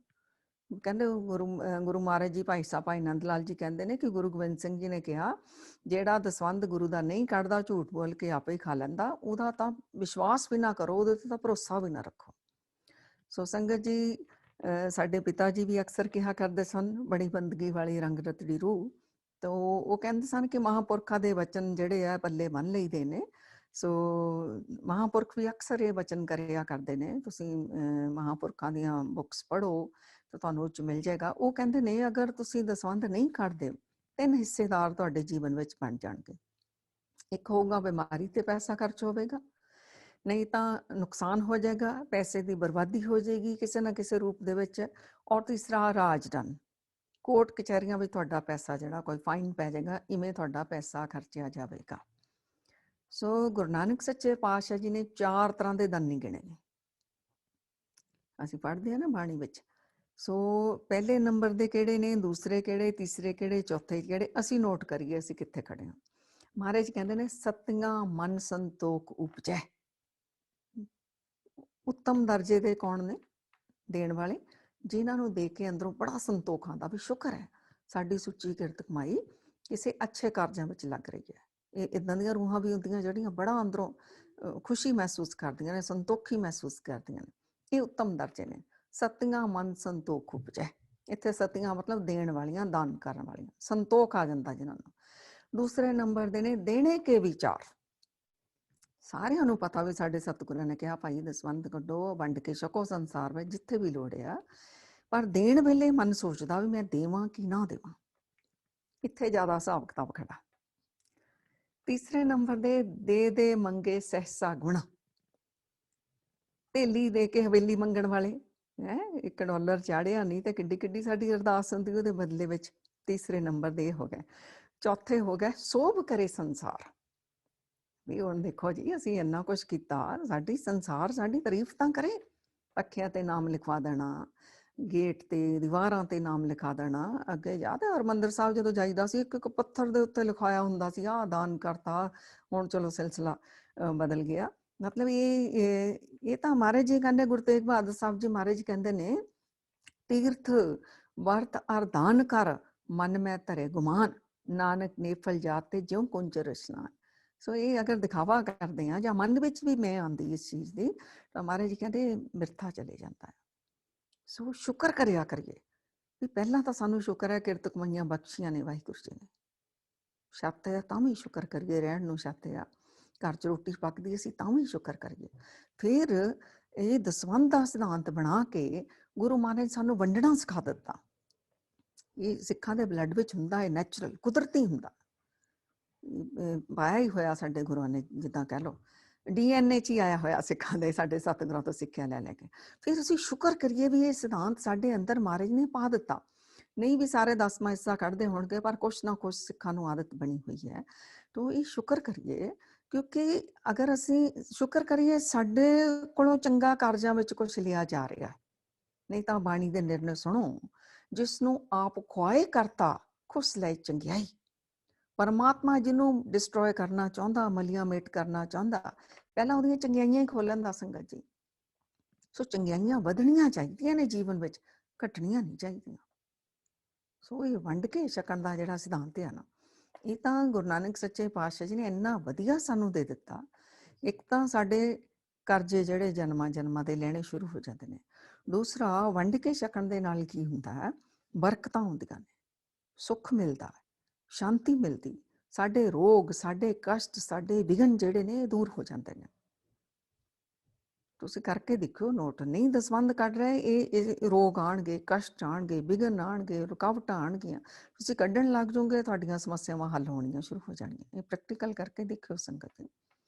ਕਹਿੰਦੇ ਗੁਰੂ ਮਹਾਰਾਜ ਜੀ ਭਾਈ ਸਾਹਿਬ ਭਾਈ ਨੰਦ ਲਾਲ ਜੀ ਕਹਿੰਦੇ ਨੇ ਕਿ ਗੁਰੂ ਗੋਬਿੰਦ ਸਿੰਘ ਜੀ ਨੇ ਕਿਹਾ ਜਿਹੜਾ ਦਸਵੰਧ ਗੁਰੂ ਦਾ ਨਹੀਂ ਕੱਢਦਾ, ਝੂਠ ਬੋਲ ਕੇ ਆਪੇ ਹੀ ਖਾ ਲੈਂਦਾ, ਉਹਦਾ ਤਾਂ ਵਿਸ਼ਵਾਸ ਵੀ ਨਾ ਕਰੋ, ਉਹਦੇ ਤੇ ਤਾਂ ਭਰੋਸਾ ਵੀ ਨਾ ਰੱਖੋ। ਸੋ ਸੰਗਤ ਜੀ ਸਾਡੇ ਪਿਤਾ ਜੀ ਵੀ ਅਕਸਰ ਕਿਹਾ ਕਰਦੇ ਸਨ, ਬੜੀ ਬੰਦਗੀ ਵਾਲੀ ਰੰਗ ਰਤੜੀ ਰੂਹ। ਤਾਂ ਉਹ ਕਹਿੰਦੇ ਸਨ ਕਿ ਮਹਾਂਪੁਰਖਾਂ ਦੇ ਵਚਨ ਜਿਹੜੇ ਆ ਪੱਲੇ ਬੰਨ ਲਈਦੇ ਨੇ। ਸੋ ਮਹਾਂਪੁਰਖ ਵੀ ਅਕਸਰ ਇਹ ਵਚਨ ਕਰਿਆ ਕਰਦੇ ਨੇ। ਤੁਸੀਂ ਮਹਾਂਪੁਰਖਾਂ ਦੀਆਂ ਬੁੱਕਸ ਪੜ੍ਹੋ ਤਾਂ ਤੁਹਾਨੂੰ ਉਹ 'ਚ ਮਿਲ ਜਾਏਗਾ। ਉਹ ਕਹਿੰਦੇ ਨੇ ਅਗਰ ਤੁਸੀਂ ਦਸਵੰਧ ਨਹੀਂ ਕੱਢਦੇ, 3 ਹਿੱਸੇਦਾਰ ਤੁਹਾਡੇ ਜੀਵਨ ਵਿੱਚ ਬਣ ਜਾਣਗੇ। ਇੱਕ ਹੋਊਗਾ ਬਿਮਾਰੀ ਤੇ ਪੈਸਾ ਖਰਚ ਹੋਵੇਗਾ, ਨਹੀਂ ਤਾਂ ਨੁਕਸਾਨ ਹੋ ਜਾਏਗਾ, ਪੈਸੇ ਦੀ ਬਰਬਾਦੀ ਹੋ ਜਾਏਗੀ ਕਿਸੇ ਨਾ ਕਿਸੇ ਰੂਪ ਦੇ ਵਿੱਚ। ਔਰ ਤੀਸਰਾ ਰਾਜਦੰਡ, ਕੋਰਟ ਕਚਹਿਰੀਆਂ ਵਿੱਚ ਤੁਹਾਡਾ ਪੈਸਾ ਜਿਹੜਾ ਕੋਈ ਫਾਈਨ ਪੈ ਜਾਏਗਾ, ਇਵੇਂ ਤੁਹਾਡਾ ਪੈਸਾ ਖਰਚਿਆ ਜਾਵੇਗਾ। ਸੋ ਗੁਰੂ ਨਾਨਕ ਸੱਚੇ ਪਾਤਸ਼ਾਹ ਜੀ ਨੇ 4 ਤਰ੍ਹਾਂ ਦੇ ਦਾਨੀ ਗਿਣੇ ਨੇ। ਅਸੀਂ ਪੜ੍ਹਦੇ ਹਾਂ ਨਾ ਬਾਣੀ ਵਿੱਚ। ਸੋ ਪਹਿਲੇ ਨੰਬਰ ਦੇ ਕਿਹੜੇ ਨੇ, ਦੂਸਰੇ ਕਿਹੜੇ, ਤੀਸਰੇ ਕਿਹੜੇ, ਚੌਥੇ ਕਿਹੜੇ, ਅਸੀਂ ਨੋਟ ਕਰੀਏ ਅਸੀਂ ਕਿੱਥੇ ਖੜੇ ਹਾਂ। ਮਹਾਰਾਜ ਕਹਿੰਦੇ ਨੇ ਸਤਿਆਂ ਮਨ ਸੰਤੋਖ ਉਪਜੈ। ਉੱਤਮ ਦਰਜੇ ਦੇ ਕੌਣ ਨੇ? ਦੇਣ ਵਾਲੇ, ਜਿਨ੍ਹਾਂ ਨੂੰ ਦੇ ਕੇ ਅੰਦਰੋਂ ਬੜਾ ਸੰਤੋਖ ਆਉਂਦਾ ਵੀ ਸ਼ੁਕਰ ਹੈ ਸਾਡੀ ਸੁੱਚੀ ਕਿਰਤ ਕਮਾਈ ਕਿਸੇ ਅੱਛੇ ਕਾਰਜਾਂ ਵਿੱਚ ਲੱਗ ਰਹੀ ਹੈ। ਇਹ ਇੱਦਾਂ ਦੀਆਂ ਰੂਹਾਂ ਵੀ ਹੁੰਦੀਆਂ ਜਿਹੜੀਆਂ ਬੜਾ ਅੰਦਰੋਂ ਖੁਸ਼ੀ ਮਹਿਸੂਸ ਕਰਦੀਆਂ ਨੇ, ਸੰਤੋਖੀ ਮਹਿਸੂਸ ਕਰਦੀਆਂ ਨੇ। ਇਹ ਉੱਤਮ ਦਰਜੇ ਨੇ। ਸਤਿਆਂ ਮਨ ਸੰਤੋਖ ਉਪਜੈ। ਇੱਥੇ ਸਤਿਆਂ ਮਤਲਬ ਦੇਣ ਵਾਲੀਆਂ, ਦਾਨ ਕਰਨ ਵਾਲੀਆਂ, ਸੰਤੋਖ ਆ ਜਾਂਦਾ ਜਿਨ੍ਹਾਂ ਨੂੰ। ਦੂਸਰੇ ਨੰਬਰ ਦੇ ਨੇ ਦੇਣੇ ਕੇ ਵਿਚਾਰ। ਸਾਰਿਆਂ ਨੂੰ ਪਤਾ ਵੀ ਸਾਡੇ ਸਤਿਗੁਰਾਂ ਨੇ ਕਿਹਾ ਭਾਈ ਦਸਵੰਧ ਕੱਢੋ, ਵੰਡ ਕੇ ਛਕੋ ਸੰਸਾਰ ਵਿੱਚ ਜਿੱਥੇ ਵੀ ਲੋੜ ਆ, ਪਰ ਦੇਣ ਵੇਲੇ ਮਨ ਸੋਚਦਾ ਵੀ ਮੈਂ ਦੇਵਾਂ ਕਿ ਨਾ ਦੇਵਾਂ। ਇੱਥੇ ਜ਼ਿਆਦਾ ਹਿਸਾਬ ਕਿਤਾਬ ਖੜਾ। ਤੀਸਰੇ ਨੰਬਰ ਦੇ ਮੰਗੇ ਸਹਿਸਾ ਗੁਣਾ। ਢੇਲੀ ਦੇ ਕੇ ਹਵੇਲੀ ਮੰਗਣ ਵਾਲੇ ਹੈ, $1 ਚਾੜਿਆ ਨਹੀਂ ਤੇ ਕਿੱਡੀ ਕਿੱਡੀ ਸਾਡੀ ਅਰਦਾਸ ਹੁੰਦੀ ਉਹਦੇ ਬਦਲੇ ਵਿੱਚ। ਤੀਸਰੇ ਨੰਬਰ ਦੇ ਹੋ ਗਏ। ਚੌਥੇ ਹੋ ਗਏ ਸੋਭ ਕਰੇ ਸੰਸਾਰ। ਵੀ ਹੁਣ ਦੇਖੋ ਜੀ ਅਸੀਂ ਇੰਨਾ ਕੁਛ ਕੀਤਾ, ਸਾਡੀ ਸੰਸਾਰ ਸਾਡੀ ਤਾਰੀਫ ਤਾਂ ਕਰੇ। ਪੱਖਿਆਂ ਤੇ ਨਾਮ ਲਿਖਵਾ ਦੇਣਾ, ਗੇਟ ਤੇ ਦੀਵਾਰਾਂ ਤੇ ਨਾਮ ਲਿਖਾ ਦੇਣਾ। ਅੱਗੇ ਯਾਦ ਹੈ ਹਰਿਮੰਦਰ ਸਾਹਿਬ ਜਦੋਂ ਜਾਈਦਾ ਸੀ, ਇੱਕ ਪੱਥਰ ਦੇ ਉੱਤੇ ਲਿਖਾਇਆ ਹੁੰਦਾ ਸੀ ਆਹ ਦਾਨ ਕਰਤਾ। ਹੁਣ ਚਲੋ ਸਿਲਸਿਲਾ ਬਦਲ ਗਿਆ। ਮਤਲਬ ਇਹ ਤਾਂ ਮਹਾਰਾਜ ਜੀ ਕਹਿੰਦੇ, ਗੁਰੂ ਤੇਗ ਬਹਾਦਰ ਸਾਹਿਬ ਜੀ ਮਹਾਰਾਜ ਕਹਿੰਦੇ ਨੇ ਤੀਰਥ ਵਰਤ ਅਰ ਦਾਨ ਕਰ ਮਨ ਮੈਂ ਧਰੇ ਗੁਮਾਨ, ਨਾਨਕ ਨੇਫਲ ਜਾਤੇ ਜਿਉ ਕੁੰਜ ਰਸਨਾਨ। ਸੋ ਇਹ ਅਗਰ ਦਿਖਾਵਾ ਕਰਦੇ ਹਾਂ ਜਾਂ ਮਨ ਵਿੱਚ ਵੀ ਮੈਂ ਆਉਂਦੀ ਇਸ ਚੀਜ਼ ਦੀ, ਤਾਂ ਮਹਾਰਾਜ ਜੀ ਕਹਿੰਦੇ ਮਿਰਥਾ ਚਲੇ ਜਾਂਦਾ ਹੈ। ਸੋ ਸ਼ੁਕਰ ਕਰਿਆ ਕਰੀਏ ਵੀ ਪਹਿਲਾਂ ਤਾਂ ਸਾਨੂੰ ਸ਼ੁਕਰ ਹੈ ਕਿਰਤ ਕਮਾਈਆਂ ਬਖਸ਼ੀਆਂ ਨੇ ਵਾਹਿਗੁਰੂ ਜੀ ਨੇ। ਛੱਤ ਹੈ ਤਾਂ ਵੀ ਸ਼ੁਕਰ ਕਰੀਏ, ਰਹਿਣ ਨੂੰ ਛੱਤ ਆ, ਘਰ 'ਚ ਰੋਟੀ ਪੱਕਦੀ ਅਸੀਂ ਤਾਂ ਵੀ ਸ਼ੁਕਰ ਕਰੀਏ। ਫਿਰ ਇਹ ਦਸਵੰਧ ਦਾ ਸਿਧਾਂਤ ਬਣਾ ਕੇ ਗੁਰੂ ਮਹਾਰਾਜ ਸਾਨੂੰ ਵੰਡਣਾ ਸਿਖਾ ਦਿੱਤਾ। ਇਹ ਸਿੱਖਾਂ ਦੇ ਬਲੱਡ ਵਿੱਚ ਹੁੰਦਾ ਹੈ, ਨੈਚੁਰਲ, ਕੁਦਰਤੀ ਹੁੰਦਾ, ਪਾਇਆ ਹੀ ਹੋਇਆ ਸਾਡੇ ਗੁਰੂਆਂ ਨੇ, ਜਿੱਦਾਂ ਕਹਿ ਲਓ DNA 'ਚ ਹੀ ਆਇਆ ਹੋਇਆ ਸਿੱਖਾਂ ਦੇ, ਸਾਡੇ ਸਤਿਗੁਰਾਂ ਤੋਂ ਸਿੱਖਿਆ ਲੈ ਲੈ ਕੇ। ਫਿਰ ਅਸੀਂ ਸ਼ੁਕਰ ਕਰੀਏ ਵੀ ਇਹ ਸਿਧਾਂਤ ਸਾਡੇ ਅੰਦਰ ਮਹਾਰਾਜ ਨੇ ਪਾ ਦਿੱਤਾ। ਨਹੀਂ ਵੀ ਸਾਰੇ 10ਵਾਂ ਹਿੱਸਾ ਕੱਢਦੇ ਹੋਣਗੇ, ਪਰ ਕੁਛ ਨਾ ਕੁਛ ਸਿੱਖਾਂ ਨੂੰ ਆਦਤ ਬਣੀ ਹੋਈ ਹੈ। ਤਾਂ ਇਹ ਸ਼ੁਕਰ ਕਰੀਏ, ਕਿਉਂਕਿ ਅਗਰ ਅਸੀਂ ਸ਼ੁਕਰ ਕਰੀਏ ਸਾਡੇ ਕੋਲੋਂ ਚੰਗਾ ਕਾਰਜਾਂ ਵਿੱਚ ਕੁਛ ਲਿਆ ਜਾ ਰਿਹਾ। ਨਹੀਂ ਤਾਂ ਬਾਣੀ ਦੇ ਨਿਰਣੇ ਸੁਣੋ, ਜਿਸ ਨੂੰ ਆਪ ਖੁਆਏ ਕਰਤਾ ਖੁਸ ਲੈ ਚੰਗਿਆਈ। ਪਰਮਾਤਮਾ ਜਿਹਨੂੰ ਡਿਸਟਰੋਏ ਕਰਨਾ ਚਾਹੁੰਦਾ, ਮਲੀਆਂ ਮੇਟ ਕਰਨਾ ਚਾਹੁੰਦਾ, ਪਹਿਲਾਂ ਉਹਦੀਆਂ ਚੰਗਿਆਈਆਂ ਹੀ ਖੋਲਣ ਦਾ ਸੰਗਤ ਜੀ। ਸੋ ਚੰਗਿਆਈਆਂ ਵਧਣੀਆਂ ਚਾਹੀਦੀਆਂ ਨੇ ਜੀਵਨ ਵਿੱਚ, ਘਟਣੀਆਂ ਨਹੀਂ ਚਾਹੀਦੀਆਂ। ਸੋ ਇਹ ਵੰਡ ਕੇ ਛਕਣ ਦਾ ਜਿਹੜਾ ਸਿਧਾਂਤ ਹੈ ਨਾ, ਇਹ ਤਾਂ ਗੁਰੂ ਨਾਨਕ ਸੱਚੇ ਪਾਤਸ਼ਾਹ ਜੀ ਨੇ ਇੰਨਾ ਵਧੀਆ ਸਾਨੂੰ ਦੇ ਦਿੱਤਾ। ਇੱਕ ਤਾਂ ਸਾਡੇ ਕਰਜ਼ੇ ਜਿਹੜੇ ਜਨਮਾਂ ਜਨਮਾਂ ਦੇ ਲੈਣੇ ਸ਼ੁਰੂ ਹੋ ਜਾਂਦੇ ਨੇ। ਦੂਸਰਾ, ਵੰਡ ਕੇ ਛਕਣ ਦੇ ਨਾਲ ਕੀ ਹੁੰਦਾ ਹੈ, ਬਰਕਤਾਂ ਹੁੰਦੀਆਂ ਨੇ, ਸੁੱਖ ਮਿਲਦਾ, ਸ਼ਾਂਤੀ ਮਿਲਦੀ, ਸਾਡੇ ਰੋਗ, ਸਾਡੇ ਕਸ਼ਟ, ਸਾਡੇ ਵਿਘਨ ਜਿਹੜੇ ਨੇ ਦੂਰ ਹੋ ਜਾਂਦੇ ਨੇ। ਤੁਸੀਂ ਕਰਕੇ ਦੇਖਿਓ ਨੋਟ, ਨਹੀਂ ਦਸਵੰਧ ਕੱਢ ਰਹੇ, ਇਹ ਰੋਗ ਆਉਣਗੇ, ਕਸ਼ਟ ਆਉਣਗੇ, ਵਿਘਨ ਆਉਣਗੇ, ਰੁਕਾਵਟਾਂ ਆਉਣਗੀਆਂ, ਤੁਸੀਂ ਕੱਢਣ ਲੱਗ ਜਾਓਗੇ, ਤੁਹਾਡੀਆਂ ਸਮੱਸਿਆਵਾਂ ਹੱਲ ਹੋਣੀਆਂ ਸ਼ੁਰੂ ਹੋ ਜਾਣਗੀਆਂ। ਇਹ ਪ੍ਰੈਕਟੀਕਲ ਕਰਕੇ ਦੇਖਿਓ ਸੰਗਤ।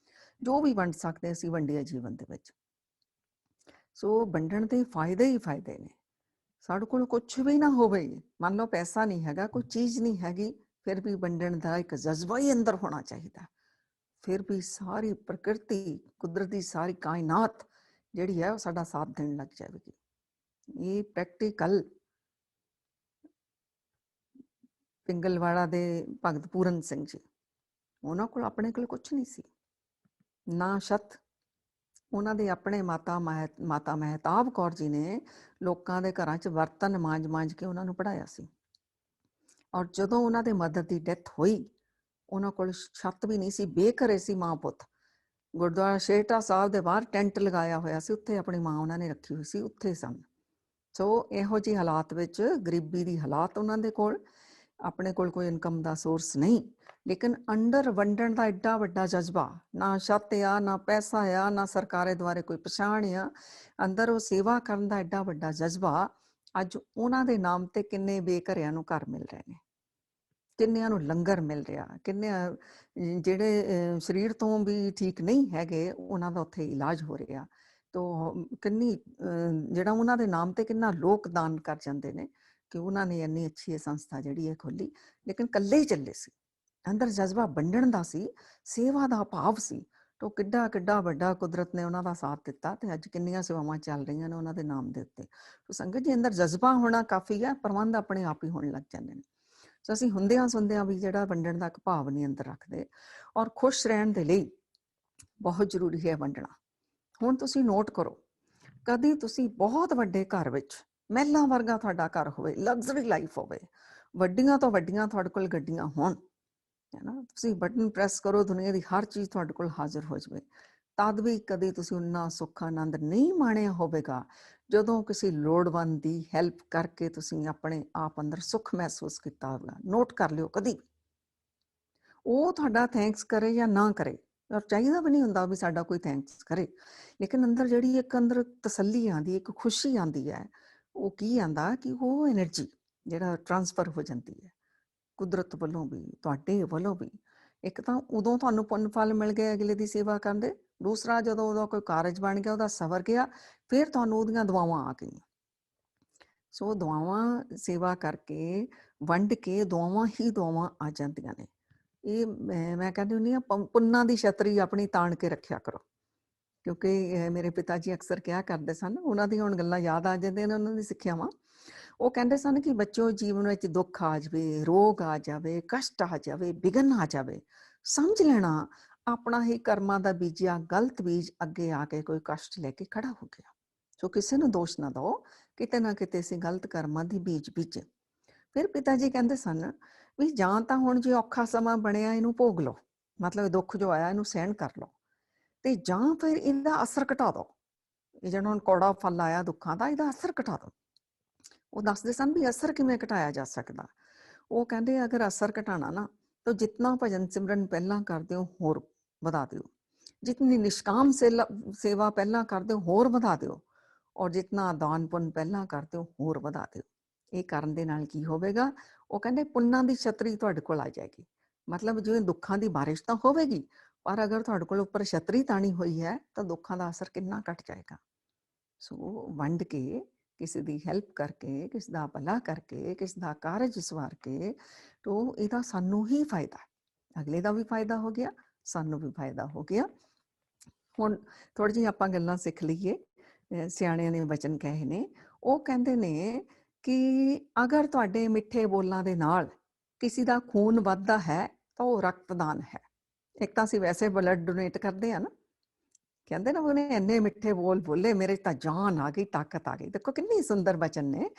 ਜੋ ਵੀ ਵੰਡ ਸਕਦੇ ਅਸੀਂ ਵੰਡਿਆ ਜੀਵਨ ਦੇ ਵਿੱਚ। ਸੋ ਵੰਡਣ ਦੇ ਫਾਇਦੇ ਹੀ ਫਾਇਦੇ ਨੇ। ਸਾਡੇ ਕੋਲ ਕੁਛ ਵੀ ਨਾ ਹੋਵੇ, ਮੰਨ ਲਓ ਪੈਸਾ ਨਹੀਂ ਹੈਗਾ, ਕੋਈ ਚੀਜ਼ ਨਹੀਂ ਹੈਗੀ, ਫਿਰ ਵੀ ਵੰਡਣ ਦਾ ਇੱਕ ਜਜ਼ਬਾ ਹੀ ਅੰਦਰ ਹੋਣਾ ਚਾਹੀਦਾ। ਫਿਰ ਵੀ ਸਾਰੀ ਪ੍ਰਕਿਰਤੀ, ਕੁਦਰਤ ਦੀ ਸਾਰੀ ਕਾਇਨਾਤ ਜਿਹੜੀ ਹੈ ਉਹ ਸਾਡਾ ਸਾਥ ਦੇਣ ਲੱਗ ਜਾਵੇਗੀ। ਇਹ ਪ੍ਰੈਕਟੀਕਲ ਪਿੰਗਲਵਾੜਾ ਦੇ ਭਗਤ ਪੂਰਨ ਸਿੰਘ ਜੀ, ਉਹਨਾਂ ਕੋਲ ਆਪਣੇ ਕੋਲ ਕੁਛ ਨਹੀਂ ਸੀ, ਨਾ ਛੱਤ। ਉਹਨਾਂ ਦੇ ਆਪਣੇ ਮਾਤਾ ਮਹਿਤਾਬ ਕੌਰ ਜੀ ਨੇ ਲੋਕਾਂ ਦੇ ਘਰਾਂ 'ਚ ਬਰਤਨ ਮਾਂਜ ਕੇ ਉਹਨਾਂ ਨੂੰ ਪੜ੍ਹਾਇਆ ਸੀ। ਔਰ ਜਦੋਂ ਉਹਨਾਂ ਦੇ ਮਦਰ ਦੀ ਡੈਥ ਹੋਈ, ਉਹਨਾਂ ਕੋਲ ਛੱਤ ਵੀ ਨਹੀਂ ਸੀ, ਬੇਘਰੇ ਸੀ ਮਾਂ ਪੁੱਤ। ਗੁਰਦੁਆਰਾ ਛੇਹਰਟਾ ਸਾਹਿਬ ਦੇ ਬਾਹਰ ਟੈਂਟ ਲਗਾਇਆ ਹੋਇਆ ਸੀ, ਉੱਥੇ ਆਪਣੀ ਮਾਂ ਉਹਨਾਂ ਨੇ ਰੱਖੀ ਹੋਈ ਸੀ, ਉੱਥੇ ਸਨ। ਸੋ ਇਹੋ ਜਿਹੇ ਹਾਲਾਤ ਵਿੱਚ, ਗਰੀਬੀ ਦੀ ਹਾਲਾਤ ਉਹਨਾਂ ਦੇ ਕੋਲ, ਆਪਣੇ ਕੋਲ ਕੋਈ ਇਨਕਮ ਦਾ ਸੋਰਸ ਨਹੀਂ, ਲੇਕਿਨ ਅੰਦਰ ਵੰਡਣ ਦਾ ਐਡਾ ਵੱਡਾ ਜਜ਼ਬਾ, ਨਾ ਛੱਤ ਆ, ਨਾ ਪੈਸਾ ਆ, ਨਾ ਸਰਕਾਰੇ ਦੁਆਰੇ ਕੋਈ ਪਛਾਣ ਆ, ਅੰਦਰ ਉਹ ਸੇਵਾ ਕਰਨ ਦਾ ਐਡਾ ਵੱਡਾ ਜਜ਼ਬਾ। ਅੱਜ ਉਹਨਾਂ ਦੇ ਨਾਮ ਤੇ ਕਿੰਨੇ ਬੇਘਰਿਆਂ ਨੂੰ ਘਰ ਮਿਲ ਰਹੇ ਨੇ, ਕਿੰਨਿਆਂ ਨੂੰ ਲੰਗਰ ਮਿਲ ਰਿਹਾ, ਕਿੰਨੇ ਜਿਹੜੇ ਸਰੀਰ ਤੋਂ ਵੀ ਠੀਕ ਨਹੀਂ ਹੈਗੇ, ਉਹਨਾਂ ਦਾ ਉੱਥੇ ਇਲਾਜ ਹੋ ਰਿਹਾ। ਤੋ ਕਿੰਨੀ ਜਿਹੜਾ ਉਹਨਾਂ ਦੇ ਨਾਮ ਤੇ ਕਿੰਨਾ ਲੋਕ ਦਾਨ ਕਰ ਜਾਂਦੇ ਨੇ, ਕਿ ਉਹਨਾਂ ਨੇ ਇੰਨੀ ਅੱਛੀ ਇਹ ਸੰਸਥਾ ਜਿਹੜੀ ਹੈ ਖੋਲੀ। ਲੇਕਿਨ ਇਕੱਲੇ ਹੀ ਚੱਲੇ ਸੀ, ਅੰਦਰ ਜਜ਼ਬਾ ਵੰਡਣ ਦਾ ਸੀ, ਸੇਵਾ ਦਾ ਭਾਵ ਸੀ। ਤੋ ਕਿੱਡਾ ਕਿੱਡਾ ਵੱਡਾ ਕੁਦਰਤ ਨੇ ਉਹਨਾਂ ਦਾ ਸਾਥ ਦਿੱਤਾ, ਤੇ ਅੱਜ ਕਿੰਨੀਆਂ ਸੇਵਾਵਾਂ ਚੱਲ ਰਹੀਆਂ ਨੇ ਉਹਨਾਂ ਦੇ ਨਾਮ ਦੇ ਉੱਤੇ। ਤੋ ਸੰਗਤ ਜੀ, ਅੰਦਰ ਜਜ਼ਬਾ ਹੋਣਾ ਕਾਫੀ ਹੈ, ਪ੍ਰਬੰਧ ਆਪਣੇ ਆਪ ਹੀ ਹੋਣ ਲੱਗ ਜਾਂਦੇ ਨੇ। ਸੋ ਅਸੀਂ ਹੁੰਦਿਆਂ ਸੁਣਦਿਆਂ ਵੀ ਜਿਹੜਾ ਵੰਡਣ ਦਾ ਇੱਕ ਭਾਵ ਨਹੀਂ ਅੰਦਰ ਰੱਖਦੇ। ਔਰ ਖੁਸ਼ ਰਹਿਣ ਦੇ ਲਈ ਬਹੁਤ ਜ਼ਰੂਰੀ ਹੈ ਵੰਡਣਾ। ਹੁਣ ਤੁਸੀਂ ਨੋਟ ਕਰੋ, ਕਦੀ ਤੁਸੀਂ ਬਹੁਤ ਵੱਡੇ ਘਰ ਵਿੱਚ, ਮਹਿਲਾਂ ਵਰਗਾ ਤੁਹਾਡਾ ਘਰ ਹੋਵੇ, ਲਗਜ਼ਰੀ ਲਾਈਫ ਹੋਵੇ, ਵੱਡੀਆਂ ਤੋਂ ਵੱਡੀਆਂ ਤੁਹਾਡੇ ਕੋਲ ਗੱਡੀਆਂ ਹੋਣ, ਹੈ ਨਾ, ਤੁਸੀਂ ਬਟਨ ਪ੍ਰੈਸ ਕਰੋ, ਦੁਨੀਆ ਦੀ ਹਰ ਚੀਜ਼ ਤੁਹਾਡੇ ਕੋਲ ਹਾਜ਼ਰ ਹੋ ਜਾਵੇ, ਤਦ ਵੀ ਕਦੇ ਤੁਸੀਂ ਉਨਾ ਸੁੱਖ ਆਨੰਦ ਨਹੀਂ ਮਾਣਿਆ ਹੋਵੇਗਾ ਜਦੋਂ ਕਿਸੇ ਲੋੜਵੰਦ ਦੀ ਹੈਲਪ ਕਰਕੇ ਤੁਸੀਂ ਆਪਣੇ ਆਪ ਅੰਦਰ ਸੁੱਖ ਮਹਿਸੂਸ ਕੀਤਾ ਹੋਵੇਗਾ। ਨੋਟ ਕਰ ਲਿਓ, ਕਦੀ ਉਹ ਤੁਹਾਡਾ ਥੈਂਕਸ ਕਰੇ ਜਾਂ ਨਾ ਕਰੇ, ਔਰ ਚਾਹੀਦਾ ਵੀ ਨਹੀਂ ਹੁੰਦਾ ਵੀ ਸਾਡਾ ਕੋਈ ਥੈਂਕਸ ਕਰੇ, ਲੇਕਿਨ ਅੰਦਰ ਜਿਹੜੀ ਇੱਕ ਅੰਦਰ ਤਸੱਲੀ ਆਉਂਦੀ, ਇੱਕ ਖੁਸ਼ੀ ਆਉਂਦੀ ਹੈ, ਉਹ ਕੀ ਆਉਂਦਾ ਕਿ ਉਹ ਐਨਰਜੀ ਜਿਹੜਾ ਟਰਾਂਸਫਰ ਹੋ ਜਾਂਦੀ ਹੈ ਕੁਦਰਤ ਵੱਲੋਂ ਵੀ, ਤੁਹਾਡੇ ਵੱਲੋਂ ਵੀ। ਇੱਕ ਤਾਂ ਉਦੋਂ ਤੁਹਾਨੂੰ ਪੁੰਨ ਫਲ ਮਿਲ ਗਏ ਅਗਲੇ ਦੀ ਸੇਵਾ ਕਰਨ ਦੇ, ਦੂਸਰਾ ਜਦੋਂ ਉਹਦਾ ਕੋਈ ਕਾਰਜ ਬਣ ਗਿਆ, ਉਹਦਾ ਸਵਰ ਗਿਆ, ਫਿਰ ਤੁਹਾਨੂੰ ਉਹਦੀਆਂ ਦੁਆਵਾਂ ਆ ਗਈਆਂ। ਸੋ ਦੁਆਵਾਂ ਸੇਵਾ ਕਰਕੇ, ਵੰਡ ਕੇ ਦੁਆਵਾਂ ਹੀ ਦੁਆਵਾਂ ਆ ਜਾਂਦੀਆਂ ਨੇ। ਇਹ ਮੈਂ ਕਹਿੰਦੀ ਹੁੰਦੀ ਹਾਂ, ਪੁੰਨਾਂ ਦੀ ਛਤਰੀ ਆਪਣੀ ਤਾਣ ਕੇ ਰੱਖਿਆ ਕਰੋ, ਕਿਉਂਕਿ ਮੇਰੇ ਪਿਤਾ ਜੀ ਅਕਸਰ ਕਿਹਾ ਕਰਦੇ ਸਨ, ਉਹਨਾਂ ਦੀਆਂ ਹੁਣ ਗੱਲਾਂ ਯਾਦ ਆ ਜਾਂਦੀਆਂ ਨੇ, ਉਹਨਾਂ ਦੀ ਸਿੱਖਿਆਵਾਂ। ਉਹ ਕਹਿੰਦੇ ਸਨ ਕਿ ਬੱਚਿਓ, ਜੀਵਨ ਵਿੱਚ ਦੁੱਖ ਆ ਜਾਵੇ, ਰੋਗ ਆ ਜਾਵੇ, ਕਸ਼ਟ ਆ ਜਾਵੇ, ਵਿਘਨ ਆ ਜਾਵੇ, ਸਮਝ ਲੈਣਾ ਆਪਣਾ ਹੀ ਕਰਮਾਂ ਦਾ ਬੀਜਿਆ ਗਲਤ ਬੀਜ ਅੱਗੇ ਆ ਕੇ ਕੋਈ ਕਸ਼ਟ ਲੈ ਕੇ ਖੜਾ ਹੋ ਗਿਆ। ਸੋ ਕਿਸੇ ਨੂੰ ਦੋਸ਼ ਨਾ ਦਿਓ, ਕਿਤੇ ਨਾ ਕਿਤੇ ਅਸੀਂ ਗਲਤ ਕਰਮਾਂ ਦੀ ਬੀਜ ਬੀਜੇ। ਫਿਰ ਪਿਤਾ ਜੀ ਕਹਿੰਦੇ ਸਨ ਵੀ ਜਾਂ ਤਾਂ ਹੁਣ ਜੇ ਔਖਾ ਸਮਾਂ ਬਣਿਆ, ਇਹਨੂੰ ਭੋਗ ਲਓ, ਮਤਲਬ ਦੁੱਖ ਜੋ ਆਇਆ ਇਹਨੂੰ ਸਹਿਣ ਕਰ ਲਓ, ਤੇ ਜਾਂ ਫਿਰ ਇਹਦਾ ਅਸਰ ਘਟਾ ਦਿਓ। ਇਹ ਜਿਹੜਾ ਹੁਣ ਕੌੜਾ ਫਲ ਆਇਆ ਦੁੱਖਾਂ ਦਾ, ਇਹਦਾ ਅਸਰ ਘਟਾ ਦਿਓ। ਉਹ ਦੱਸਦੇ ਸਨ ਵੀ ਅਸਰ ਕਿਵੇਂ ਘਟਾਇਆ ਜਾ ਸਕਦਾ। ਉਹ ਕਹਿੰਦੇ ਅਗਰ ਅਸਰ ਘਟਾਣਾ ਨਾ, ਤਾਂ ਜਿਤਨਾ ਭਜਨ ਸਿਮਰਨ ਪਹਿਲਾਂ ਕਰਦੇ ਹੋ ਹੋਰ ਵਧਾ ਦਿਓ, जितनी निष्काम सेवा पहला करते हो होर वधा दिओ, और जितना दान पुण्य पहला करते हो होर वधा दिओ। ਇਹ ਕਰਨ ਦੇ ਨਾਲ ਕੀ ਹੋਵੇਗਾ, ਉਹ ਕਹਿੰਦੇ ਪੁੰਨਾਂ ਦੀ ਛਤਰੀ ਤੁਹਾਡੇ ਕੋਲ ਆ ਜਾਏਗੀ। ਮਤਲਬ ਜਿਵੇਂ ਦੁੱਖਾਂ ਦੀ ਬਾਰਿਸ਼ ਤਾਂ ਹੋਵੇਗੀ, ਪਰ ਅਗਰ ਤੁਹਾਡੇ ਕੋਲ ਉੱਪਰ ਛਤਰੀ ਤਾਣੀ ਹੋਈ ਹੈ ਤਾਂ ਦੁੱਖਾਂ ਦਾ ਅਸਰ ਕਿੰਨਾ ਘਟ ਜਾਏਗਾ। ਸੋ ਵੰਡ ਕੇ, ਕਿਸੇ ਦੀ ਹੈਲਪ ਕਰਕੇ, ਕਿਸ ਦਾ ਭਲਾ ਕਰਕੇ, ਕਿਸ ਦਾ ਕਾਰਜ ਸਵਾਰ ਕੇ, ਤੋ ਇਹਦਾ ਸਾਨੂੰ ਹੀ ਫਾਇਦਾ, ਅਗਲੇ ਦਾ ਵੀ ਫਾਇਦਾ ਹੋ ਗਿਆ, ਸਾਨੂੰ ਵੀ ਫਾਇਦਾ ਹੋ ਗਿਆ। ਹੁਣ ਥੋੜੀ ਜਿਹੀ ਆਪਾਂ ਗੱਲਾਂ ਸਿੱਖ ਲਈਏ। ਸਿਆਣਿਆਂ ਨੇ ਵਚਨ ਕਹੇ ਨੇ, ਉਹ ਕਹਿੰਦੇ ਨੇ ਕਿ ਅਗਰ ਤੁਹਾਡੇ ਮਿੱਠੇ ਬੋਲਾਂ ਦੇ ਨਾਲ ਕਿਸੇ ਦਾ ਖੂਨ ਵੱਧਦਾ ਹੈ ਤਾਂ ਉਹ ਰਕਤਦਾਨ ਹੈ। ਇੱਕ ਤਾਂ ਅਸੀਂ ਵੈਸੇ ਬਲੱਡ ਡੋਨੇਟ ਕਰਦੇ ਆ ਨਾ, ਕਹਿੰਦੇ ਨਾ ਉਹਨੇ ਇੰਨੇ ਮਿੱਠੇ ਬੋਲ ਬੋਲੇ, ਮੇਰੇ ਤਾਂ ਜਾਨ ਆ ਗਈ, ਤਾਕਤ ਆ ਗਈ। ਦੇਖੋ ਕਿੰਨੀ ਸੁੰਦਰ ਬਚਨ ਨੇ।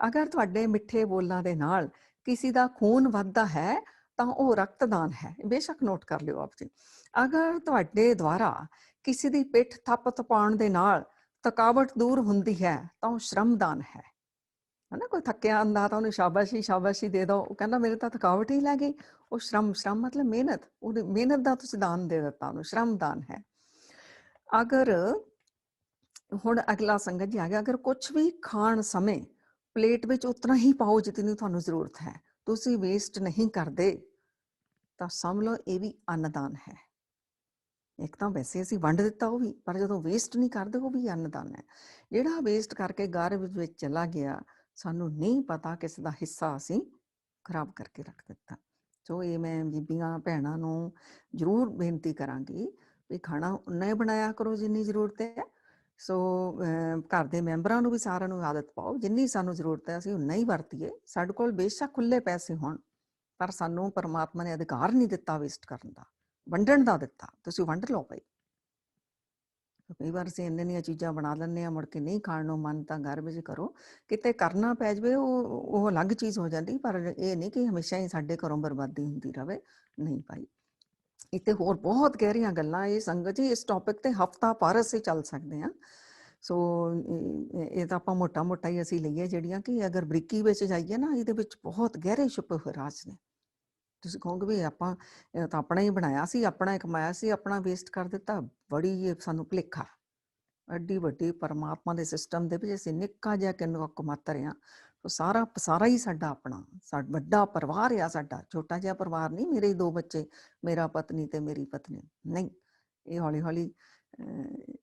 ਅਗਰ ਤੁਹਾਡੇ ਮਿੱਠੇ ਬੋਲਾਂ ਦੇ ਨਾਲ ਕਿਸੇ ਦਾ ਖੂਨ ਵੱਧਦਾ ਹੈ ਤਾਂ ਉਹ ਰਕਤਦਾਨ ਹੈ। ਬੇਸ਼ੱਕ ਨੋਟ ਕਰ ਲਿਓ ਆਪ ਜੀ। ਅਗਰ ਤੁਹਾਡੇ ਦੁਆਰਾ ਕਿਸੇ ਦੀ ਪਿੱਠ ਥੱਪ ਥਪਾਉਣ ਦੇ ਨਾਲ ਥਕਾਵਟ ਦੂਰ ਹੁੰਦੀ ਹੈ ਤਾਂ ਉਹ ਸ਼ਰਮਦਾਨ ਹੈ। ਹੈ ਨਾ, ਕੋਈ ਥੱਕਿਆ ਆਂਦਾ ਤਾਂ ਉਹਨੂੰ ਸ਼ਾਬਾਸ਼ੀ ਦੇ ਦਿਓ, ਉਹ ਕਹਿੰਦਾ ਮੇਰੇ ਤਾਂ ਥਕਾਵਟ ਹੀ ਲੈ ਗਈ। ਉਹ ਸ਼ਰਮ ਮਤਲਬ ਮਿਹਨਤ, ਉਹਦੀ ਮਿਹਨਤ ਦਾ ਤੁਸੀਂ ਦਾਨ ਦੇ ਦਿੱਤਾ, ਉਹਨੂੰ ਸ਼ਰਮਦਾਨ ਹੈ। ਅਗਰ ਹੁਣ ਅਗਲਾ ਸੰਗਤ ਜੀ ਆ ਗਿਆ, ਅਗਰ ਕੁਛ ਵੀ ਖਾਣ ਸਮੇਂ ਪਲੇਟ ਵਿੱਚ ਉਤਨਾ ਹੀ ਪਾਓ ਜਿਤਨੀ ਤੁਹਾਨੂੰ ਜ਼ਰੂਰਤ ਹੈ, ਤੁਸੀਂ ਵੇਸਟ ਨਹੀਂ ਕਰਦੇ, ਤਾਂ ਸਮਝ ਲਓ ਇਹ ਵੀ ਅੰਨਦਾਨ ਹੈ। ਇੱਕ ਤਾਂ ਵੈਸੇ ਅਸੀਂ ਵੰਡ ਦਿੱਤਾ ਉਹ ਵੀ, ਪਰ ਜਦੋਂ ਵੇਸਟ ਨਹੀਂ ਕਰਦੇ ਉਹ ਵੀ ਅੰਨਦਾਨ ਹੈ। ਜਿਹੜਾ ਵੇਸਟ ਕਰਕੇ ਗਾਰਬੇਜ ਵਿੱਚ ਚਲਾ ਗਿਆ, ਸਾਨੂੰ ਨਹੀਂ ਪਤਾ ਕਿਸ ਦਾ ਹਿੱਸਾ ਅਸੀਂ ਖਰਾਬ ਕਰਕੇ ਰੱਖ ਦਿੱਤਾ। ਸੋ ਇਹ ਮੈਂ ਬੀਬੀਆਂ ਭੈਣਾਂ ਨੂੰ ਜ਼ਰੂਰ ਬੇਨਤੀ ਕਰਾਂਗੀ ਵੀ ਖਾਣਾ ਉਨਾ ਹੀ ਬਣਾਇਆ ਕਰੋ ਜਿੰਨੀ ਜ਼ਰੂਰਤ ਹੈ। ਸੋ ਘਰ ਦੇ ਮੈਂਬਰਾਂ ਨੂੰ ਵੀ ਸਾਰਿਆਂ ਨੂੰ ਆਦਤ ਪਾਓ, ਜਿੰਨੀ ਸਾਨੂੰ ਜ਼ਰੂਰਤ ਹੈ ਅਸੀਂ ਉਨਾ ਹੀ ਵਰਤੀਏ। ਸਾਡੇ ਕੋਲ ਬੇਸ਼ੱਕ ਖੁੱਲੇ ਪੈਸੇ ਹੋਣ, ਪਰ ਸਾਨੂੰ ਪਰਮਾਤਮਾ ਨੇ ਅਧਿਕਾਰ ਨਹੀਂ ਦਿੱਤਾ ਵੇਸਟ ਕਰਨ ਦਾ, ਵੰਡਣ ਦਾ ਦਿੱਤਾ। ਤੁਸੀਂ ਵੰਡ ਲਓ ਭਾਈ। ਕਈ ਵਾਰ ਅਸੀਂ ਇੰਨੀਆਂ ਚੀਜ਼ਾਂ ਬਣਾ ਲੈਂਦੇ ਹਾਂ, ਮੁੜ ਕੇ ਨਹੀਂ ਖਾਣ ਨੂੰ ਮਨ, ਤਾਂ ਗਾਰਬੇਜ ਕਰੋ। ਕਿਤੇ ਕਰਨਾ ਪੈ ਜਾਵੇ ਉਹ ਅਲੱਗ ਚੀਜ਼ ਹੋ ਜਾਂਦੀ, ਪਰ ਇਹ ਨਹੀਂ ਕਿ ਹਮੇਸ਼ਾ ਹੀ ਸਾਡੇ ਘਰੋਂ ਬਰਬਾਦੀ ਹੁੰਦੀ ਰਹੇ। ਨਹੀਂ ਭਾਈ, ਇੱਥੇ ਹੋਰ ਬਹੁਤ ਗਹਿਰੀਆਂ ਗੱਲਾਂ ਇਹ ਸੰਗਤ ਜੀ, ਇਸ ਟੌਪਿਕ ਤੇ ਹਫਤਾ ਭਰ ਅਸੀਂ ਚੱਲ ਸਕਦੇ ਹਾਂ। ਸੋ ਇਹ ਤਾਂ ਆਪਾਂ ਮੋਟਾ ਮੋਟਾ ਹੀ ਅਸੀਂ ਲਈਏ, ਜਿਹੜੀਆਂ ਕਿ ਅਗਰ ਬਰੀਕੀ ਵਿੱਚ ਜਾਈਏ ਨਾ, ਇਹਦੇ ਵਿੱਚ ਬਹੁਤ ਗਹਿਰੇ ਛੁਪੇ ਹੋਏ ਰਾਜ ਨੇ। ਤੁਸੀਂ ਕਹੋਗੇ ਵੀ ਆਪਾਂ ਤਾਂ ਆਪਣਾ ਹੀ ਬਣਾਇਆ ਸੀ, ਆਪਣਾ ਹੀ ਕਮਾਇਆ ਸੀ, ਆਪਣਾ ਵੇਸਟ ਕਰ ਦਿੱਤਾ। ਬੜੀ ਸਾਨੂੰ ਭੁਲੇਖਾ। ਐਡੀ ਵੱਡੀ ਪਰਮਾਤਮਾ ਦੇ ਸਿਸਟਮ ਦੇ ਵਿੱਚ ਅਸੀਂ ਨਿੱਕਾ ਜਿਹਾ ਕਿੰਨੂੰ ਕਮਾਤਰ ਆ। ਸਾਰਾ ਹੀ ਸਾਡਾ ਆਪਣਾ, ਵੱਡਾ ਪਰਿਵਾਰ ਆ ਸਾਡਾ, ਛੋਟਾ ਜਿਹਾ ਪਰਿਵਾਰ ਨਹੀਂ। ਮੇਰੇ 2 ਬੱਚੇ, ਮੇਰਾ ਪਤਨੀ ਤੇ ਮੇਰੀ ਪਤਨੀ, ਨਹੀਂ। ਇਹ ਹੌਲੀ ਹੌਲੀ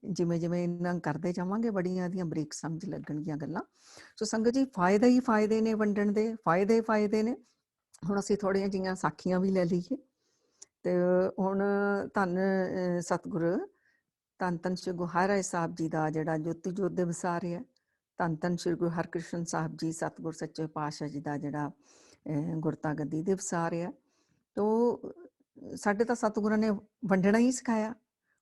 ਜਿਵੇਂ ਜਿਵੇਂ ਇਹਨਾਂ ਕਰਦੇ ਜਾਵਾਂਗੇ, ਬੜੀਆਂ ਇਹਦੀਆਂ ਬਰੀਕ ਸਮਝ ਲੱਗਣਗੀਆਂ ਗੱਲਾਂ। ਸੋ ਸੰਗਤ ਜੀ, ਫਾਇਦੇ ਹੀ ਫਾਇਦੇ ਨੇ ਵੰਡਣ ਦੇ, ਫਾਇਦੇ ਨੇ। ਹੁਣ ਅਸੀਂ ਥੋੜ੍ਹੀਆਂ ਜਿਹੀਆਂ ਸਾਖੀਆਂ ਵੀ ਲੈ ਲਈਏ। ਤੇ ਹੁਣ ਧੰਨ ਸਤਿਗੁਰੂ ਧੰਨ ਧੰਨ ਸ਼੍ਰੀ ਗੁਰੂ ਹਰਿਰਾਏ ਸਾਹਿਬ ਜੀ ਦਾ ਜਿਹੜਾ ਜੋਤੀ ਜੋਤ ਦਿਵਸ ਆ ਰਿਹਾ, ਧੰਨ ਧੰਨ ਸ਼੍ਰੀ ਗੁਰੂ ਹਰਕ੍ਰਿਸ਼ਨ ਸਾਹਿਬ ਜੀ ਸਤਿਗੁਰ ਸੱਚੇ ਪਾਤਸ਼ਾਹ ਜੀ ਦਾ ਜਿਹੜਾ ਗੁਰਤਾ ਗੱਦੀ ਦਿਵਸ ਆ ਰਿਹਾ। ਤੋ ਸਾਡੇ ਤਾਂ ਸਤਿਗੁਰਾਂ ਨੇ ਵੰਡਣਾ ਹੀ ਸਿਖਾਇਆ।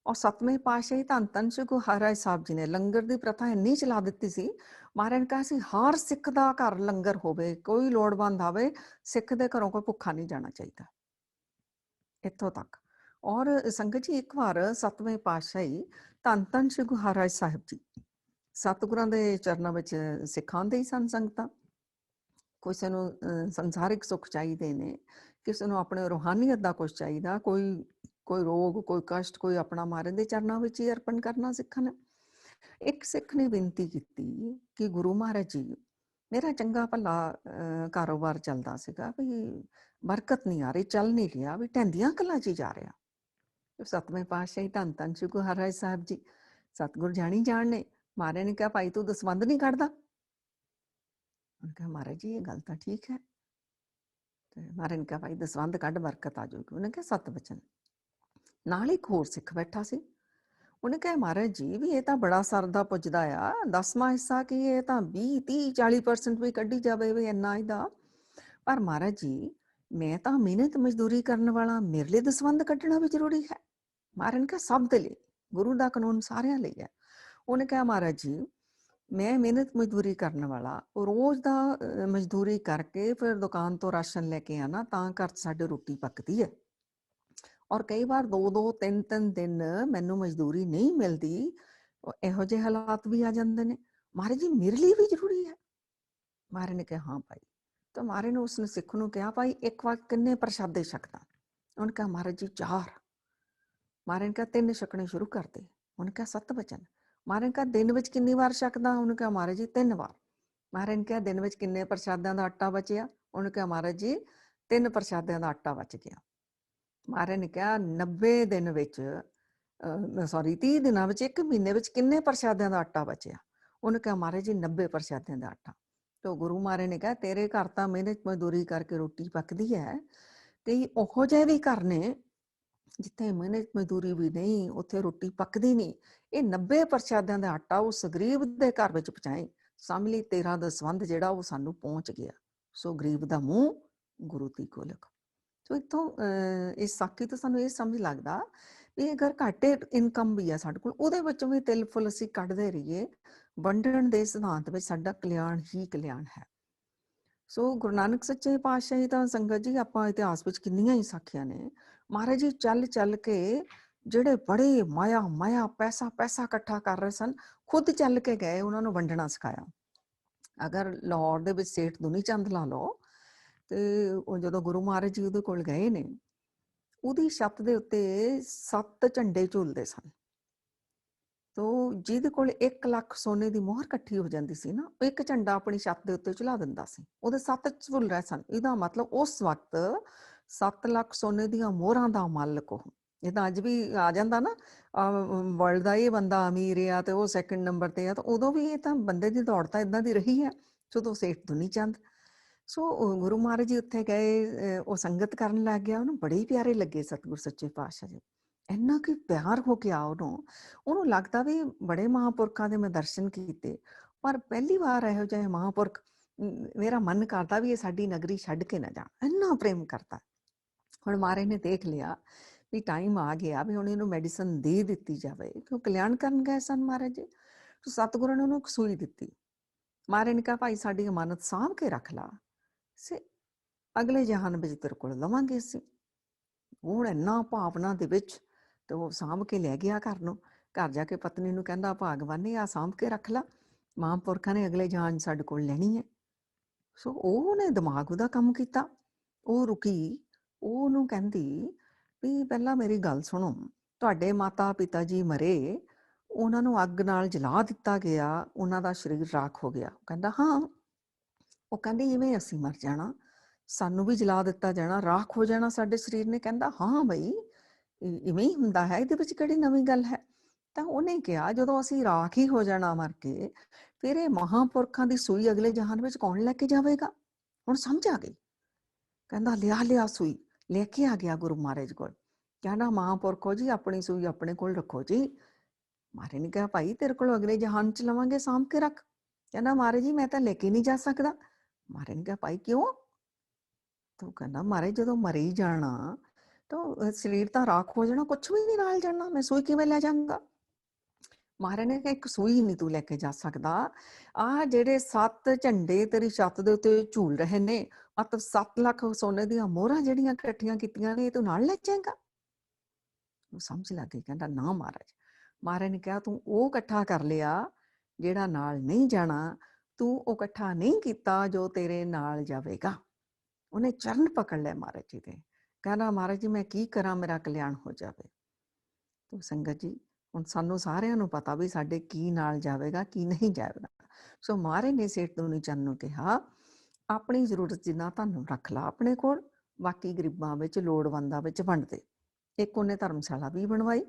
ਔਰ 7ਵੇਂ ਪਾਤਸ਼ਾਹ ਹੀ ਧੰਨ ਧੰਨ ਸ਼੍ਰੀ ਗੁਰੂ ਹਰਿਰਾਏ ਸਾਹਿਬ ਜੀ ਨੇ ਲੰਗਰ ਦੀ ਪ੍ਰਥਾ ਇੰਨੀ ਚਲਾ ਦਿੱਤੀ ਸੀ। ਮਹਾਰਾਜ ਨੇ ਕਿਹਾ ਸੀ ਹਰ ਸਿੱਖ ਦਾ ਘਰ ਲੰਗਰ ਹੋਵੇ, ਕੋਈ ਲੋੜਵੰਦ ਆਵੇ, ਸਿੱਖ ਦੇ ਘਰੋਂ ਕੋਈ ਭੁੱਖਾ ਨਹੀਂ ਜਾਣਾ ਚਾਹੀਦਾ। ਇੱਥੋਂ ਤੱਕ। ਔਰ ਸੰਗਤ ਜੀ, ਇੱਕ ਵਾਰ 7ਵੇਂ ਪਾਤਸ਼ਾਹੀ ਧੰਨ ਧੰਨ ਸ਼੍ਰੀ ਗੁਰੂ ਹਰਿਰਾਏ ਸਾਹਿਬ ਜੀ ਸਤਿਗੁਰਾਂ ਦੇ ਚਰਨਾਂ ਵਿੱਚ ਸਿਖਾਉਂਦੇ ਹੀ ਸਨ ਸੰਗਤਾਂ। ਕਿਸੇ ਨੂੰ ਸੰਸਾਰਿਕ ਸੁੱਖ ਚਾਹੀਦੇ ਨੇ, ਕਿਸੇ ਨੂੰ ਆਪਣੇ ਰੂਹਾਨੀਅਤ ਦਾ ਕੁਛ ਚਾਹੀਦਾ, ਕੋਈ ਰੋਗ, ਕੋਈ ਕਸ਼ਟ, ਕੋਈ ਆਪਣਾ ਮਹਾਰਾਜ ਦੇ ਚਰਨਾਂ ਵਿੱਚ ਹੀ ਅਰਪਣ ਕਰਨਾ ਸਿੱਖਣ। ਇੱਕ ਸਿੱਖ ਨੇ ਬੇਨਤੀ ਕੀਤੀ ਕਿ ਗੁਰੂ ਮਹਾਰਾਜ ਜੀ, ਮੇਰਾ ਚੰਗਾ ਭਲਾ ਕਾਰੋਬਾਰ ਚੱਲਦਾ ਸੀਗਾ, ਵੀ ਬਰਕਤ ਨਹੀਂ ਆ ਰਹੀ, ਚੱਲ ਨਹੀਂ ਰਿਹਾ, ਵੀ ਢਹਿੰਦੀਆਂ ਕਲਾਂ 'ਚ ਹੀ ਜਾ ਰਿਹਾ। 7ਵੇਂ ਪਾਤਸ਼ਾਹੀ ਧੰਨ ਧੰਨ ਸ਼੍ਰੀ ਗੁਰੂ ਹਰਿਰਾਏ ਸਾਹਿਬ ਜੀ ਸਤਿਗੁਰ ਜਾਣੀ ਜਾਣ ਨੇ। ਮਹਾਰਾਜ ਨੇ ਕਿਹਾ ਭਾਈ ਤੂੰ ਦਸਵੰਧ ਨਹੀਂ ਕੱਢਦਾ? ਉਹਨੇ ਕਿਹਾ ਮਹਾਰਾਜ ਜੀ ਇਹ ਗੱਲ ਤਾਂ ਠੀਕ ਹੈ। ਤੇ ਮਹਾਰਾਜ ਨੇ ਕਿਹਾ ਭਾਈ ਦਸਵੰਧ ਕੱਢ, ਬਰਕਤ ਆ ਜਾਊਗੀ। ਉਹਨੇ ਕਿਹਾ 7 ਵਚਨ। ਨਾਲ ਇੱਕ ਹੋਰ ਸਿੱਖ ਬੈਠਾ ਸੀ, ਉਹਨੇ ਕਿਹਾ ਮਹਾਰਾਜ ਜੀ ਵੀ ਇਹ ਤਾਂ ਬੜਾ ਸਰਦਾ ਪੁੱਜਦਾ ਆ, 10ਵਾਂ ਹਿੱਸਾ ਕੀ, ਇਹ ਤਾਂ 20, 30, 40% ਵੀ ਕੱਢੀ ਜਾਵੇ ਵੀ ਇੰਨਾ ਇਹਦਾ। ਪਰ ਮਹਾਰਾਜ ਜੀ ਮੈਂ ਤਾਂ ਮਿਹਨਤ ਮਜ਼ਦੂਰੀ ਕਰਨ ਵਾਲਾ, ਮੇਰੇ ਲਈ ਦਸਵੰਧ ਕੱਢਣਾ ਵੀ ਜ਼ਰੂਰੀ ਹੈ? ਮਹਾਰਾਜ ਨੇ ਕਿਹਾ ਸਭ ਦੇ ਲਈ, ਗੁਰੂ ਦਾ ਕਾਨੂੰਨ ਸਾਰਿਆਂ ਲਈ ਹੈ। ਉਹਨੇ ਕਿਹਾ ਮਹਾਰਾਜ ਜੀ ਮੈਂ ਮਿਹਨਤ ਮਜ਼ਦੂਰੀ ਕਰਨ ਵਾਲਾ, ਰੋਜ਼ ਦਾ ਮਜ਼ਦੂਰੀ ਕਰਕੇ ਫਿਰ ਦੁਕਾਨ ਤੋਂ ਰਾਸ਼ਨ ਲੈ ਕੇ ਆਣਾ, ਤਾਂ ਘਰ 'ਚ ਸਾਡੇ ਰੋਟੀ ਪੱਕਦੀ ਹੈ। ਔਰ ਕਈ ਵਾਰ 2-2, 3-3 ਦਿਨ ਮੈਨੂੰ ਮਜ਼ਦੂਰੀ ਨਹੀਂ ਮਿਲਦੀ, ਇਹੋ ਜਿਹੇ ਹਾਲਾਤ ਵੀ ਆ ਜਾਂਦੇ ਨੇ। ਮਹਾਰਾਜ ਜੀ ਮੇਰੇ ਲਈ ਵੀ ਜ਼ਰੂਰੀ ਹੈ? ਮਹਾਰਾਜ ਨੇ ਕਿਹਾ ਹਾਂ ਭਾਈ। ਤਾਂ ਮਹਾਰਾਜ ਨੇ ਉਸਨੇ ਸਿੱਖ ਨੂੰ ਕਿਹਾ ਭਾਈ ਇੱਕ ਵਾਰ ਕਿੰਨੇ ਪ੍ਰਸ਼ਾਦੇ ਛਕਦਾ? ਉਹਨੇ ਕਿਹਾ ਮਹਾਰਾਜ ਜੀ 4। ਮਹਾਰਾਜ ਨੇ ਕਿਹਾ 3 ਛਕਣੇ ਸ਼ੁਰੂ ਕਰ ਦੇ। ਉਹਨੇ ਕਿਹਾ 7 ਵਚਨ। ਮਹਾਰਾਜ ਨੇ ਕਿਹਾ ਦਿਨ ਵਿੱਚ ਕਿੰਨੀ ਵਾਰ ਛਕਦਾ? ਉਹਨੇ ਕਿਹਾ ਮਹਾਰਾਜ ਜੀ 3 ਵਾਰ। ਮਹਾਰਾਜ ਨੇ ਕਿਹਾ ਦਿਨ ਵਿੱਚ ਕਿੰਨੇ ਪ੍ਰਸ਼ਾਦਿਆਂ ਦਾ ਆਟਾ ਬਚਿਆ? ਉਹਨੇ ਕਿਹਾ ਮਹਾਰਾਜ ਜੀ 3 ਪ੍ਰਸ਼ਾਦਿਆਂ ਦਾ ਆਟਾ ਬਚ ਗਿਆ। ਮਹਾਰਾਜ ਨੇ ਕਿਹਾ 90 ਦਿਨ ਵਿੱਚ 30 ਦਿਨਾਂ ਵਿੱਚ 1 ਮਹੀਨੇ ਵਿੱਚ ਕਿੰਨੇ ਪ੍ਰਸ਼ਾਦਿਆਂ ਦਾ ਆਟਾ ਬਚਿਆ? ਉਹਨੇ ਕਿਹਾ ਮਹਾਰਾਜ ਜੀ 90 ਪ੍ਰਸ਼ਾਦਿਆਂ ਦਾ ਆਟਾ। ਤੇ ਗੁਰੂ ਮਹਾਰਾਜ ਨੇ ਕਿਹਾ ਤੇਰੇ ਘਰ ਤਾਂ ਮਿਹਨਤ ਮਜ਼ਦੂਰੀ ਕਰਕੇ ਰੋਟੀ ਪੱਕਦੀ ਹੈ, ਤੇ ਉਹੋ ਜਿਹੇ ਵੀ ਘਰ ਨੇ ਜਿੱਥੇ ਮਿਹਨਤ ਮਜ਼ਦੂਰੀ ਵੀ ਨਹੀਂ, ਉੱਥੇ ਰੋਟੀ ਪੱਕਦੀ ਨਹੀਂ। ਇਹ 90 ਪ੍ਰਸ਼ਾਦਿਆਂ ਦਾ ਆਟਾ ਉਸ ਗਰੀਬ ਦੇ ਘਰ ਵਿੱਚ ਪਹੁੰਚਾਏ, ਸਮਝ ਲਈ ਤੇਰਾ ਦਸਵੰਧ ਜਿਹੜਾ ਉਹ ਸਾਨੂੰ ਪਹੁੰਚ ਗਿਆ। ਸੋ ਗਰੀਬ ਦਾ ਮੂੰਹ ਗੁਰੂ ਦੀ ਗੋਲਕ। ਸੋ ਇੱਥੋਂ ਇਸ ਸਾਖੀ ਤੋਂ ਸਾਨੂੰ ਇਹ ਸਮਝ ਲੱਗਦਾ ਵੀ ਅਗਰ ਘੱਟ ਇਨਕਮ ਵੀ ਆ ਸਾਡੇ ਕੋਲ, ਉਹਦੇ ਵਿੱਚੋਂ ਵੀ ਤਿਲ ਫੁੱਲ ਅਸੀਂ ਕੱਢਦੇ ਰਹੀਏ। ਵੰਡਣ ਦੇ ਸਿਧਾਂਤ ਵਿੱਚ ਸਾਡਾ ਕਲਿਆਣ ਹੀ ਕਲਿਆਣ ਹੈ। ਸੋ ਗੁਰੂ ਨਾਨਕ ਸੱਚੇ ਪਾਤਸ਼ਾਹ ਜੀ ਤਾਂ ਸੰਗਤ ਜੀ ਆਪਾਂ ਇਤਿਹਾਸ ਵਿੱਚ ਕਿੰਨੀਆਂ ਹੀ ਸਾਖੀਆਂ ਨੇ। ਮਹਾਰਾਜ ਜੀ ਚੱਲ ਚੱਲ ਕੇ ਜਿਹੜੇ ਬੜੇ ਮਾਇਆ ਪੈਸਾ ਇਕੱਠਾ ਕਰ ਰਹੇ ਸਨ, ਖੁਦ ਚੱਲ ਕੇ ਗਏ, ਉਹਨਾਂ ਨੂੰ ਵੰਡਣਾ ਸਿਖਾਇਆ। ਅਗਰ ਲਾਹੌਰ ਦੇ ਵਿੱਚ ਸੇਠ ਦੁਨੀ ਚੰਦ ਲਾ ਲਓ, ਤੇ ਉਹ ਜਦੋਂ ਗੁਰੂ ਮਹਾਰਾਜ ਜੀ ਉਹਦੇ ਕੋਲ ਗਏ ਨੇ, ਉਹਦੀ ਛੱਤ ਦੇ ਉੱਤੇ 7 ਝੰਡੇ ਝੂਲਦੇ ਸਨ। ਤੋ ਜਿਹਦੇ ਕੋਲ 1 ਲੱਖ ਸੋਨੇ ਦੀ ਮੋਹਰ ਇਕੱਠੀ ਹੋ ਜਾਂਦੀ ਸੀ ਨਾ, ਇੱਕ ਝੰਡਾ ਆਪਣੀ ਛੱਤ ਦੇ ਉੱਤੇ ਝੁਲਾ ਦਿੰਦਾ ਸੀ। ਉਹਦੇ 7 ਝੁਲ ਰਹੇ ਸਨ। ਇਹਦਾ ਮਤਲਬ ਉਸ ਵਕਤ 7 ਲੱਖ ਸੋਨੇ ਦੀਆਂ ਮੋਹਰਾਂ ਦਾ ਮਾਲਕ ਉਹ। ਜਿੱਦਾਂ ਅੱਜ ਵੀ ਆ ਜਾਂਦਾ ਨਾ, ਵਰਲਡ ਦਾ ਇਹ ਬੰਦਾ ਅਮੀਰ ਆ ਤੇ ਉਹ ਸੈਕਿੰਡ ਨੰਬਰ ਤੇ ਆ, ਤਾਂ ਉਦੋਂ ਵੀ ਇਹ ਤਾਂ ਬੰਦੇ ਦੀ ਦੌੜ ਤਾਂ ਇਦਾਂ ਦੀ ਰਹੀ ਹੈ ਜਦੋਂ ਸੇਠ ਦੁਨੀ ਚੰਦ। ਸੋ ਗੁਰੂ ਮਹਾਰਾਜ ਜੀ ਉੱਥੇ ਗਏ, ਉਹ ਸੰਗਤ ਕਰਨ ਲੱਗ ਗਿਆ। ਉਹਨੂੰ ਬੜੇ ਹੀ ਪਿਆਰੇ ਲੱਗੇ ਸਤਿਗੁਰ ਸੱਚੇ ਪਾਤਸ਼ਾਹ ਜੀ। ਇੰਨਾ ਕਿ ਪਿਆਰ ਹੋ ਗਿਆ ਉਹਨੂੰ ਲੱਗਦਾ ਵੀ ਬੜੇ ਮਹਾਂਪੁਰਖਾਂ ਦੇ ਮੈਂ ਦਰਸ਼ਨ ਕੀਤੇ, ਪਰ ਪਹਿਲੀ ਵਾਰ ਇਹੋ ਜਿਹੇ ਮਹਾਂਪੁਰਖ, ਮੇਰਾ ਮਨ ਕਰਦਾ ਵੀ ਇਹ ਸਾਡੀ ਨਗਰੀ ਛੱਡ ਕੇ ਨਾ ਜਾਣ। ਇੰਨਾ ਪ੍ਰੇਮ ਕਰਦਾ। ਹੁਣ ਮਹਾਰਾਜ ਨੇ ਦੇਖ ਲਿਆ ਵੀ ਟਾਈਮ ਆ ਗਿਆ ਵੀ ਹੁਣ ਇਹਨੂੰ ਮੈਡੀਸਨ ਦੇ ਦਿੱਤੀ ਜਾਵੇ, ਕਿਉਂ ਕਲਿਆਣ ਕਰਨ ਗਏ ਸਨ ਮਹਾਰਾਜ ਜੀ। ਸਤਿਗੁਰਾਂ ਨੇ ਉਹਨੂੰ ਇੱਕ ਸੂਈ ਦਿੱਤੀ। ਮਹਾਰਾਜ ਨੇ ਕਿਹਾ ਭਾਈ ਸਾਡੀ ਅਮਾਨਤ ਸਾਂਭ ਕੇ ਰੱਖ ਲਾ, ਸੇ ਅਗਲੇ ਜਹਾਨ ਵਿੱਚ ਤੇਰੇ ਕੋਲ ਲਵਾਂਗੇ ਅਸੀਂ। ਹੁਣ ਇੰਨਾ ਭਾਵਨਾ ਦੇ ਵਿੱਚ ਤੇ ਉਹ ਸਾਂਭ ਕੇ ਲੈ ਗਿਆ ਘਰ ਨੂੰ। ਘਰ ਜਾ ਕੇ ਪਤਨੀ ਨੂੰ ਕਹਿੰਦਾ ਭਾਗਵਾਨੀ ਆ ਸਾਂਭ ਕੇ ਰੱਖ ਲਾ, ਮਹਾਂਪੁਰਖਾਂ ਨੇ ਅਗਲੇ ਜਹਾਨ ਸਾਡੇ ਕੋਲ ਲੈਣੀ ਹੈ। ਸੋ ਉਹਨੇ ਦਿਮਾਗ ਉਹਦਾ ਕੰਮ ਕੀਤਾ। ਉਹ ਰੁਕੀ, ਉਹਨੂੰ ਕਹਿੰਦੀ ਵੀ ਪਹਿਲਾਂ ਮੇਰੀ ਗੱਲ ਸੁਣੋ, ਤੁਹਾਡੇ ਮਾਤਾ ਪਿਤਾ ਜੀ ਮਰੇ, ਉਹਨਾਂ ਨੂੰ ਅੱਗ ਨਾਲ ਜਲਾ ਦਿੱਤਾ ਗਿਆ, ਉਹਨਾਂ ਦਾ ਸਰੀਰ ਰਾਖ ਹੋ ਗਿਆ। ਕਹਿੰਦਾ ਹਾਂ। ਉਹ ਕਹਿੰਦੀ ਇਵੇਂ ਅਸੀਂ ਮਰ ਜਾਣਾ, ਸਾਨੂੰ ਵੀ ਜਲਾ ਦਿੱਤਾ ਜਾਣਾ, ਰਾਖ ਹੋ ਜਾਣਾ ਸਾਡੇ ਸਰੀਰ ਨੇ। ਕਹਿੰਦਾ ਹਾਂ ਬਈ ਇਵੇਂ ਹੀ ਹੁੰਦਾ ਹੈ, ਇਹਦੇ ਵਿੱਚ ਕਿਹੜੀ ਨਵੀਂ ਗੱਲ ਹੈ। ਤਾਂ ਉਹਨੇ ਕਿਹਾ ਜਦੋਂ ਅਸੀਂ ਰਾਖ ਹੀ ਹੋ ਜਾਣਾ ਮਰ ਕੇ, ਫਿਰ ਇਹ ਮਹਾਂਪੁਰਖਾਂ ਦੀ ਸੂਈ ਅਗਲੇ ਜਹਾਨ ਵਿੱਚ ਕੌਣ ਲੈ ਕੇ ਜਾਵੇਗਾ? ਹੁਣ ਸਮਝ ਆ ਗਈ। ਕਹਿੰਦਾ ਲਿਆ ਸੂਈ। ਲੈ ਕੇ ਆ ਗਿਆ ਗੁਰੂ ਮਹਾਰਾਜ ਕੋਲ। ਕਹਿੰਦਾ ਮਹਾਂਪੁਰਖੋ ਜੀ ਆਪਣੀ ਸੂਈ ਆਪਣੇ ਕੋਲ ਰੱਖੋ ਜੀ। ਮਹਾਰਾਜ ਨੇ ਕਿਹਾ ਭਾਈ ਤੇਰੇ ਕੋਲ ਅਗਲੇ ਜਹਾਨ ਚ ਲਵਾਂਗੇ, ਸਾਂਭ ਕੇ ਰੱਖ। ਕਹਿੰਦਾ ਮਹਾਰਾਜ ਜੀ ਮੈਂ ਤਾਂ ਲੈ ਕੇ ਨਹੀਂ ਜਾ ਸਕਦਾ। ਮਹਾਰਾਜ ਨੇ ਕਿਹਾ ਭਾਈ ਕਿਉਂ? ਤੂੰ ਕਹਿੰਦਾ ਮਹਾਰਾਜ ਜਦੋਂ ਮਰ ਹੀ ਜਾਣਾ ਤਾਂ ਸਰੀਰ ਤਾਂ ਰਾਖ ਹੋ ਜਾਣਾ, ਕੁਛ ਵੀ ਨਹੀਂ ਨਾਲ ਜਾਣਾ, ਮੈਂ ਸੂਈ ਕਿਵੇਂ ਲੈ ਜਾਵਾਂਗਾ? ਮਹਾਰਾਜ ਨੇ ਕਿਹਾ ਇੱਕ ਸੂਈ ਨਹੀਂ ਤੂੰ ਲੈ ਕੇ ਜਾ ਸਕਦਾ। ਆਹ ਜਿਹੜੇ 7 ਝੰਡੇ ਤੇਰੀ ਛੱਤ ਦੇ ਉੱਤੇ ਝੂਲ ਰਹੇ ਨੇ, ਮਤਲਬ 7 ਲੱਖ ਸੋਨੇ ਦੀਆਂ ਮੋਹਰਾਂ ਜਿਹੜੀਆਂ ਇਕੱਠੀਆਂ ਕੀਤੀਆਂ ਨੇ, ਇਹ ਤੂੰ ਨਾਲ ਲੈ ਜਾਏਗਾ? ਉਹ ਸਮਝ ਲੱਗ ਗਈ। ਕਹਿੰਦਾ ਨਾ ਮਹਾਰਾਜ। ਮਹਾਰਾਜ ਨੇ ਕਿਹਾ ਤੂੰ ਉਹ ਇਕੱਠਾ ਕਰ ਲਿਆ ਜਿਹੜਾ ਨਾਲ ਨਹੀਂ ਜਾਣਾ, ਤੂੰ ਉਹ ਇਕੱਠਾ ਨਹੀਂ ਕੀਤਾ ਜੋ ਤੇਰੇ ਨਾਲ ਜਾਵੇਗਾ। ਉਹਨੇ ਚਰਨ ਪਕੜ ਲਿਆ ਮਹਾਰਾਜ ਜੀ ਦੇ। ਕਹਿੰਦਾ ਮਹਾਰਾਜ ਜੀ ਮੈਂ ਕੀ ਕਰਾਂ, ਮੇਰਾ ਕਲਿਆਣ ਹੋ ਜਾਵੇ। ਤੋ ਸੰਗਤ ਜੀ ਹੁਣ ਸਾਨੂੰ ਸਾਰਿਆਂ ਨੂੰ ਪਤਾ ਵੀ ਸਾਡੇ ਕੀ ਨਾਲ ਜਾਵੇਗਾ, ਕੀ ਨਹੀਂ ਜਾਵੇਗਾ। ਸੋ ਮਹਾਰਾਜ ਨੇ ਸੇਠ ਦੁਨੀ ਚੰਦ ਨੂੰ ਕਿਹਾ ਆਪਣੀ ਜ਼ਰੂਰਤ ਜਿੰਨਾ ਤੁਹਾਨੂੰ ਰੱਖ ਲਾ ਆਪਣੇ ਕੋਲ, ਬਾਕੀ ਗਰੀਬਾਂ ਵਿੱਚ ਲੋੜਵੰਦਾਂ ਵਿੱਚ ਵੰਡ ਦੇ। ਇੱਕ ਉਹਨੇ ਧਰਮਸ਼ਾਲਾ ਵੀ ਬਣਵਾਈ,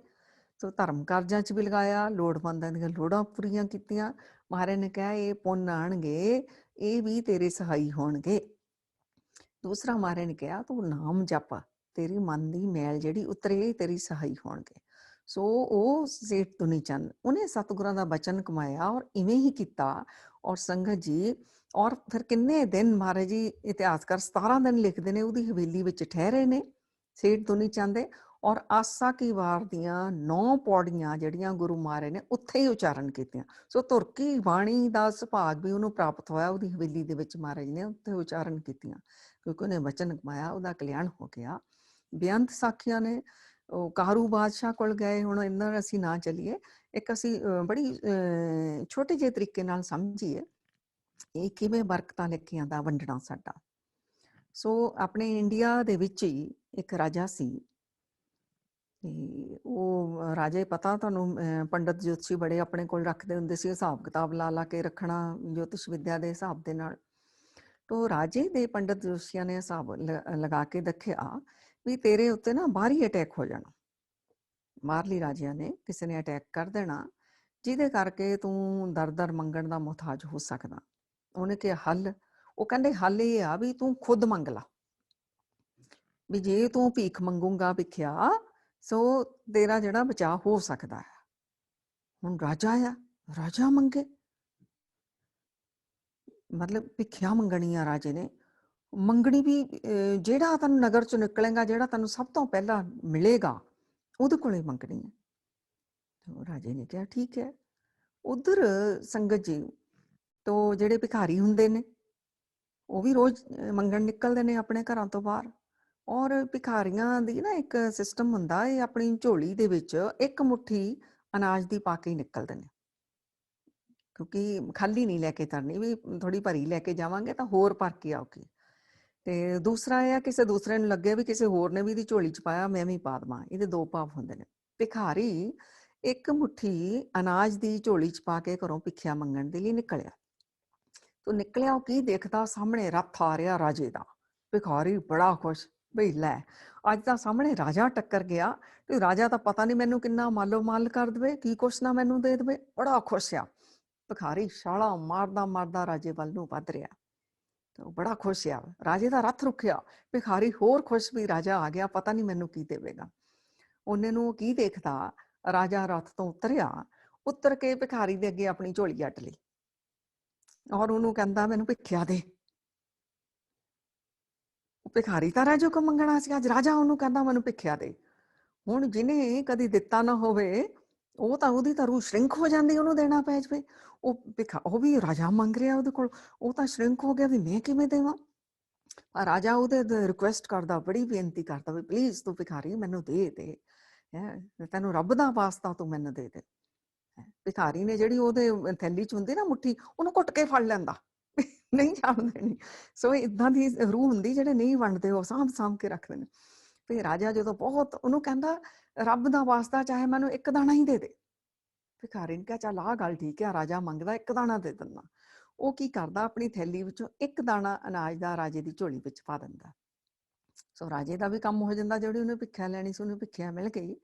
ਸੋ ਧਰਮ ਕਾਰਜਾਂ 'ਚ ਵੀ ਲਗਾਇਆ, ਲੋੜਵੰਦਾਂ ਦੀਆਂ ਲੋੜਾਂ ਪੂਰੀਆਂ ਕੀਤੀਆਂ। ਮਹਾਰਾਜ ਨੇ ਕਿਹਾ ਇਹ ਪੁੰਨ ਆਣਗੇ, ਇਹ ਵੀ ਤੇਰੇ ਸਹਾਈ ਹੋਣਗੇ। ਦੂਸਰਾ ਮਹਾਰਾਜ ਨੇ ਕਿਹਾ ਤੂੰ ਨਾਮ ਜਪ, ਤੇਰੀ ਮਨ ਦੀ ਮੈਲ ਜਿਹੜੀ ਉਤਰੇ, ਤੇਰੀ ਸਹਾਈ ਹੋਣਗੇ। ਸੋ ਉਹ ਸੇਠ ਦੁਨੀ ਚੰਦ ਉਹਨੇ ਸਤਿਗੁਰਾਂ ਦਾ ਬਚਨ ਕਮਾਇਆ ਔਰ ਇਵੇਂ ਹੀ ਕੀਤਾ। ਔਰ ਸੰਗਤ ਜੀ ਔਰ ਫਿਰ ਕਿੰਨੇ ਦਿਨ ਮਹਾਰਾਜ ਜੀ ਇਤਿਹਾਸਕਾਰ 17 ਦਿਨ ਲਿਖਦੇ ਨੇ ਉਹਦੀ ਹਵੇਲੀ ਵਿੱਚ ਠਹਿਰੇ ਨੇ ਸੇਠ ਦੁਨੀ ਚੰਦ ਦੇ। ਔਰ ਆਸਾ ਕੀ ਵਾਰ ਦੀਆਂ 9 ਪੌੜੀਆਂ ਜਿਹੜੀਆਂ ਗੁਰੂ ਮਹਾਰਾਜ ਨੇ ਉੱਥੇ ਹੀ ਉਚਾਰਨ ਕੀਤੀਆਂ। ਸੋ ਤੁਰਕੀ ਬਾਣੀ ਦਾ ਸੁਭਾਗ ਵੀ ਉਹਨੂੰ ਪ੍ਰਾਪਤ ਹੋਇਆ, ਉਹਦੀ ਹਵੇਲੀ ਦੇ ਵਿੱਚ ਮਹਾਰਾਜ ਨੇ ਉੱਥੇ ਉਚਾਰਨ ਕੀਤੀਆਂ, ਕਿਉਂਕਿ ਉਹਨੇ ਵਚਨ ਕਮਾਇਆ, ਉਹਦਾ ਕਲਿਆਣ ਹੋ ਗਿਆ। ਬੇਅੰਤ ਸਾਖੀਆਂ ਨੇ। ਉਹ ਕਾਰੂ ਬਾਦਸ਼ਾਹ ਕੋਲ ਗਏ, ਹੁਣ ਇੰਨਾ ਅਸੀਂ ਨਾ ਚੱਲੀਏ, ਇੱਕ ਅਸੀਂ ਬੜੀ ਛੋਟੇ ਜਿਹੇ ਤਰੀਕੇ ਨਾਲ ਸਮਝੀਏ ਇਹ ਕਿਵੇਂ ਬਰਕਤਾਂ ਲੈ ਕੇ ਆਂਦਾ ਵੰਡਣਾ ਸਾਡਾ। ਸੋ ਆਪਣੇ ਇੰਡੀਆ ਦੇ ਵਿੱਚ ਹੀ ਇੱਕ ਰਾਜਾ ਸੀ, ਤੇ ਉਹ ਰਾਜੇ ਪਤਾ ਤੁਹਾਨੂੰ ਪੰਡਤ ਜੋਤਸ਼ੀ ਬੜੇ ਆਪਣੇ ਕੋਲ ਰੱਖਦੇ ਹੁੰਦੇ ਸੀ, ਹਿਸਾਬ ਕਿਤਾਬ ਲਾ ਕੇ ਰੱਖਣਾ ਜੋਤਿਸ਼ ਵਿਦਿਆ ਦੇ ਹਿਸਾਬ ਦੇ ਨਾਲ। ਤੋ ਰਾਜੇ ਦੇ ਪੰਡਤ ਜੋਤਸ਼ੀਆਂ ਨੇ ਹਿਸਾਬ ਲਗਾ ਕੇ ਦੇਖਿਆ ਵੀ ਤੇਰੇ ਉੱਤੇ ਨਾ ਬਾਹਰੀ ਅਟੈਕ ਹੋ ਜਾਣਾ, ਬਾਹਰਲੀ ਰਾਜਿਆਂ ਨੇ ਕਿਸੇ ਨੇ ਅਟੈਕ ਕਰ ਦੇਣਾ, ਜਿਹਦੇ ਕਰਕੇ ਤੂੰ ਦਰ ਮੰਗਣ ਦਾ ਮੁਹਤਾਜ ਹੋ ਸਕਦਾ। ਉਹਨੇ ਕਿਹਾ ਹੱਲ? ਉਹ ਕਹਿੰਦੇ ਹੱਲ ਇਹ ਆ ਵੀ ਤੂੰ ਖੁਦ ਮੰਗ ਲਾ, ਵੀ ਜੇ ਤੂੰ ਭੀਖ ਮੰਗੂਗਾ ਭਿੱਖਿਆ ਸੋ ਤੇਰਾ ਜਿਹੜਾ ਬਚਾਅ ਹੋ ਸਕਦਾ ਹੈ। ਹੁਣ ਰਾਜਾ ਆ, ਰਾਜਾ ਮੰਗੇ, ਮਤਲਬ ਭਿੱਖਿਆ ਮੰਗਣੀ ਆ ਰਾਜੇ ਨੇ। ਮੰਗਣੀ ਵੀ ਜਿਹੜਾ ਤੈਨੂੰ ਨਗਰ ਚੋਂ ਨਿਕਲੇਗਾ, ਜਿਹੜਾ ਤੈਨੂੰ ਸਭ ਤੋਂ ਪਹਿਲਾਂ ਮਿਲੇਗਾ ਉਹਦੇ ਕੋਲੇ ਮੰਗਣੀ ਹੈ। ਰਾਜੇ ਨੇ ਕਿਹਾ ਠੀਕ ਹੈ। ਉਧਰ ਸੰਗਤ ਜੀ ਤੋਂ ਜਿਹੜੇ ਭਿਖਾਰੀ ਹੁੰਦੇ ਨੇ ਉਹ ਵੀ ਰੋਜ਼ ਮੰਗਣ ਨਿਕਲਦੇ ਨੇ ਆਪਣੇ ਘਰਾਂ ਤੋਂ ਬਾਹਰ। ਔਰ ਭਿਖਾਰੀਆਂ ਦੀ ਨਾ ਇੱਕ ਸਿਸਟਮ ਹੁੰਦਾ, ਇਹ ਆਪਣੀ ਝੋਲੀ ਦੇ ਵਿੱਚ ਇੱਕ ਮੁੱਠੀ ਅਨਾਜ ਦੀ ਪਾ ਕੇ ਨਿਕਲਦੇ ਨੇ, ਕਿਉਂਕਿ ਖਾਲੀ ਨਹੀਂ ਲੈ ਕੇ ਤਰਨੀ, ਵੀ ਥੋੜੀ ਭਰੀ ਲੈ ਕੇ ਜਾਵਾਂਗੇ ਤਾਂ ਹੋਰ ਭਰ ਕੇ ਆਉਗੀ। ਤੇ ਦੂਸਰਾ ਇਹ ਆ ਕਿਸੇ ਦੂਸਰੇ ਨੂੰ ਲੱਗੇ ਵੀ ਕਿਸੇ ਹੋਰ ਨੇ ਵੀ ਇਹਦੀ ਝੋਲੀ ਚ ਪਾਇਆ, ਮੈਂ ਵੀ ਪਾ ਦੇਵਾਂ। ਇਹਦੇ ਦੋ ਭਾਵ ਹੁੰਦੇ ਨੇ। ਭਿਖਾਰੀ ਇੱਕ ਮੁੱਠੀ ਅਨਾਜ ਦੀ ਝੋਲੀ ਚ ਪਾ ਕੇ ਘਰੋਂ ਭਿੱਖਿਆ ਮੰਗਣ ਦੇ ਲਈ ਨਿਕਲਿਆ। ਤੋ ਨਿਕਲਿਆ, ਉਹ ਕੀ ਦੇਖਦਾ, ਸਾਹਮਣੇ ਰੱਥ ਆ ਰਿਹਾ ਰਾਜੇ ਦਾ। ਭਿਖਾਰੀ ਬੜਾ ਖੁਸ਼, ਬਈ ਲੈ ਅੱਜ ਤਾਂ ਸਾਹਮਣੇ ਰਾਜਾ ਟੱਕਰ ਗਿਆ, ਤੇ ਰਾਜਾ ਤਾਂ ਪਤਾ ਨਹੀਂ ਮੈਨੂੰ ਕਿੰਨਾ ਮਾਲੋ ਮਾਲ ਕਰ ਦੇਵੇ, ਕੀ ਕੁਛ ਨਾ ਮੈਨੂੰ ਦੇ ਦੇਵੇ। ਬੜਾ ਖੁਸ਼ ਆ ਭਿਖਾਰੀ, ਛਾਲਾਂ ਮਾਰਦਾ ਮਾਰਦਾ ਰਾਜੇ ਵੱਲ ਨੂੰ ਵੱਧ ਰਿਹਾ। ਤਾਂ ਬੜਾ ਖੁਸ਼ ਆ, ਰਾਜੇ ਦਾ ਰੱਥ ਰੁਕਿਆ, ਭਿਖਾਰੀ ਹੋਰ ਖੁਸ਼ ਵੀ ਰਾਜਾ ਆ ਗਿਆ, ਪਤਾ ਨਹੀਂ ਮੈਨੂੰ ਕੀ ਦੇਵੇਗਾ। ਉਹਨੇ ਨੂੰ ਕੀ ਦੇਖਦਾ, ਰਾਜਾ ਰੱਥ ਤੋਂ ਉਤਰਿਆ, ਉਤਰ ਕੇ ਭਿਖਾਰੀ ਦੇ ਅੱਗੇ ਆਪਣੀ ਝੋਲੀ ਅੱਟ ਲਈ ਔਰ ਉਹਨੂੰ ਕਹਿੰਦਾ ਮੈਨੂੰ ਭਿੱਖਿਆ ਦੇ। ਭਿਖਾਰੀ ਤਾਂ ਰਾਜੇ ਕੋ ਮੰਗਣਾ ਸੀ, ਅੱਜ ਰਾਜਾ ਉਹਨੂੰ ਕਹਿੰਦਾ ਮੈਨੂੰ ਭਿੱਖਿਆ ਦੇ। ਹੁਣ ਜਿਹਨੇ ਕਦੀ ਦਿੱਤਾ ਨਾ ਹੋਵੇ ਉਹ ਤਾਂ ਉਹਦੀ ਤਾਂ ਰੂਹ ਸ਼ਰਿੰਕ ਹੋ ਜਾਂਦੀ, ਉਹਨੂੰ ਦੇਣਾ ਪੈ ਜਾਵੇ। ਉਹ ਵੀ ਰਾਜਾ ਮੰਗ ਰਿਹਾ ਉਹਦੇ ਕੋਲ, ਉਹ ਤਾਂ ਸ਼ਰਿੰਕ ਹੋ ਗਿਆ ਵੀ ਮੈਂ ਕਿਵੇਂ ਦੇਵਾਂ। ਰਾਜਾ ਉਹਦੇ ਰਿਕੁਐਸਟ ਕਰਦਾ, ਬੜੀ ਬੇਨਤੀ ਕਰਦਾ ਵੀ ਪਲੀਜ਼ ਤੂੰ ਭਿਖਾਰੀ ਮੈਨੂੰ ਦੇ ਦੇ, ਤੈਨੂੰ ਰੱਬ ਦਾ ਵਾਸਤਾ ਤੂੰ ਮੈਨੂੰ ਦੇ ਦੇ। ਭਿਖਾਰੀ ਨੇ ਜਿਹੜੀ ਉਹਦੇ ਥੈਲੀ ਚ ਹੁੰਦੀ ਨਾ ਮੁੱਠੀ, ਉਹਨੂੰ ਘੁੱਟ ਕੇ ਫੜ ਲੈਂਦਾ, ਨਹੀਂ ਜਾਣ ਦੇਣੀ। ਸੋ ਇਦਾਂ ਦੀ ਰੂਹ ਹੁੰਦੀ ਜਿਹੜੇ ਨਹੀਂ ਵੰਡਦੇ, ਉਹ ਸਾਂਭ ਕੇ ਰੱਖਦੇ ਨੇ। ਤੇ ਰਾਜਾ ਜਦੋਂ ਬਹੁਤ ਉਹਨੂੰ ਕਹਿੰਦਾ ਰੱਬ ਦਾ ਵਾਸਤਾ ਚਾਹੇ ਮੈਨੂੰ ਇੱਕ ਦਾਣਾ ਹੀ ਦੇ ਦੇ। ਭਿਖਾਰੀ ਨੇ ਕਿਹਾ ਚੱਲ ਆਹ ਗੱਲ ਠੀਕ ਹੈ, ਰਾਜਾ ਮੰਗਦਾ ਇੱਕ ਦਾਣਾ ਦੇ ਦਿੰਦਾ। ਉਹ ਕੀ ਕਰਦਾ, ਆਪਣੀ ਥੈਲੀ ਵਿੱਚੋਂ ਇੱਕ ਦਾਣਾ ਅਨਾਜ ਦਾ ਰਾਜੇ ਦੀ ਝੋਲੀ ਵਿੱਚ ਪਾ ਦਿੰਦਾ। ਸੋ ਰਾਜੇ ਦਾ ਵੀ ਕੰਮ ਹੋ ਜਾਂਦਾ, ਜਿਹੜੀ ਉਹਨੇ ਭਿੱਖਿਆ ਲੈਣੀ ਸੀ ਉਹਨੂੰ ਭਿੱਖਿਆ ਮਿਲ ਗਈ।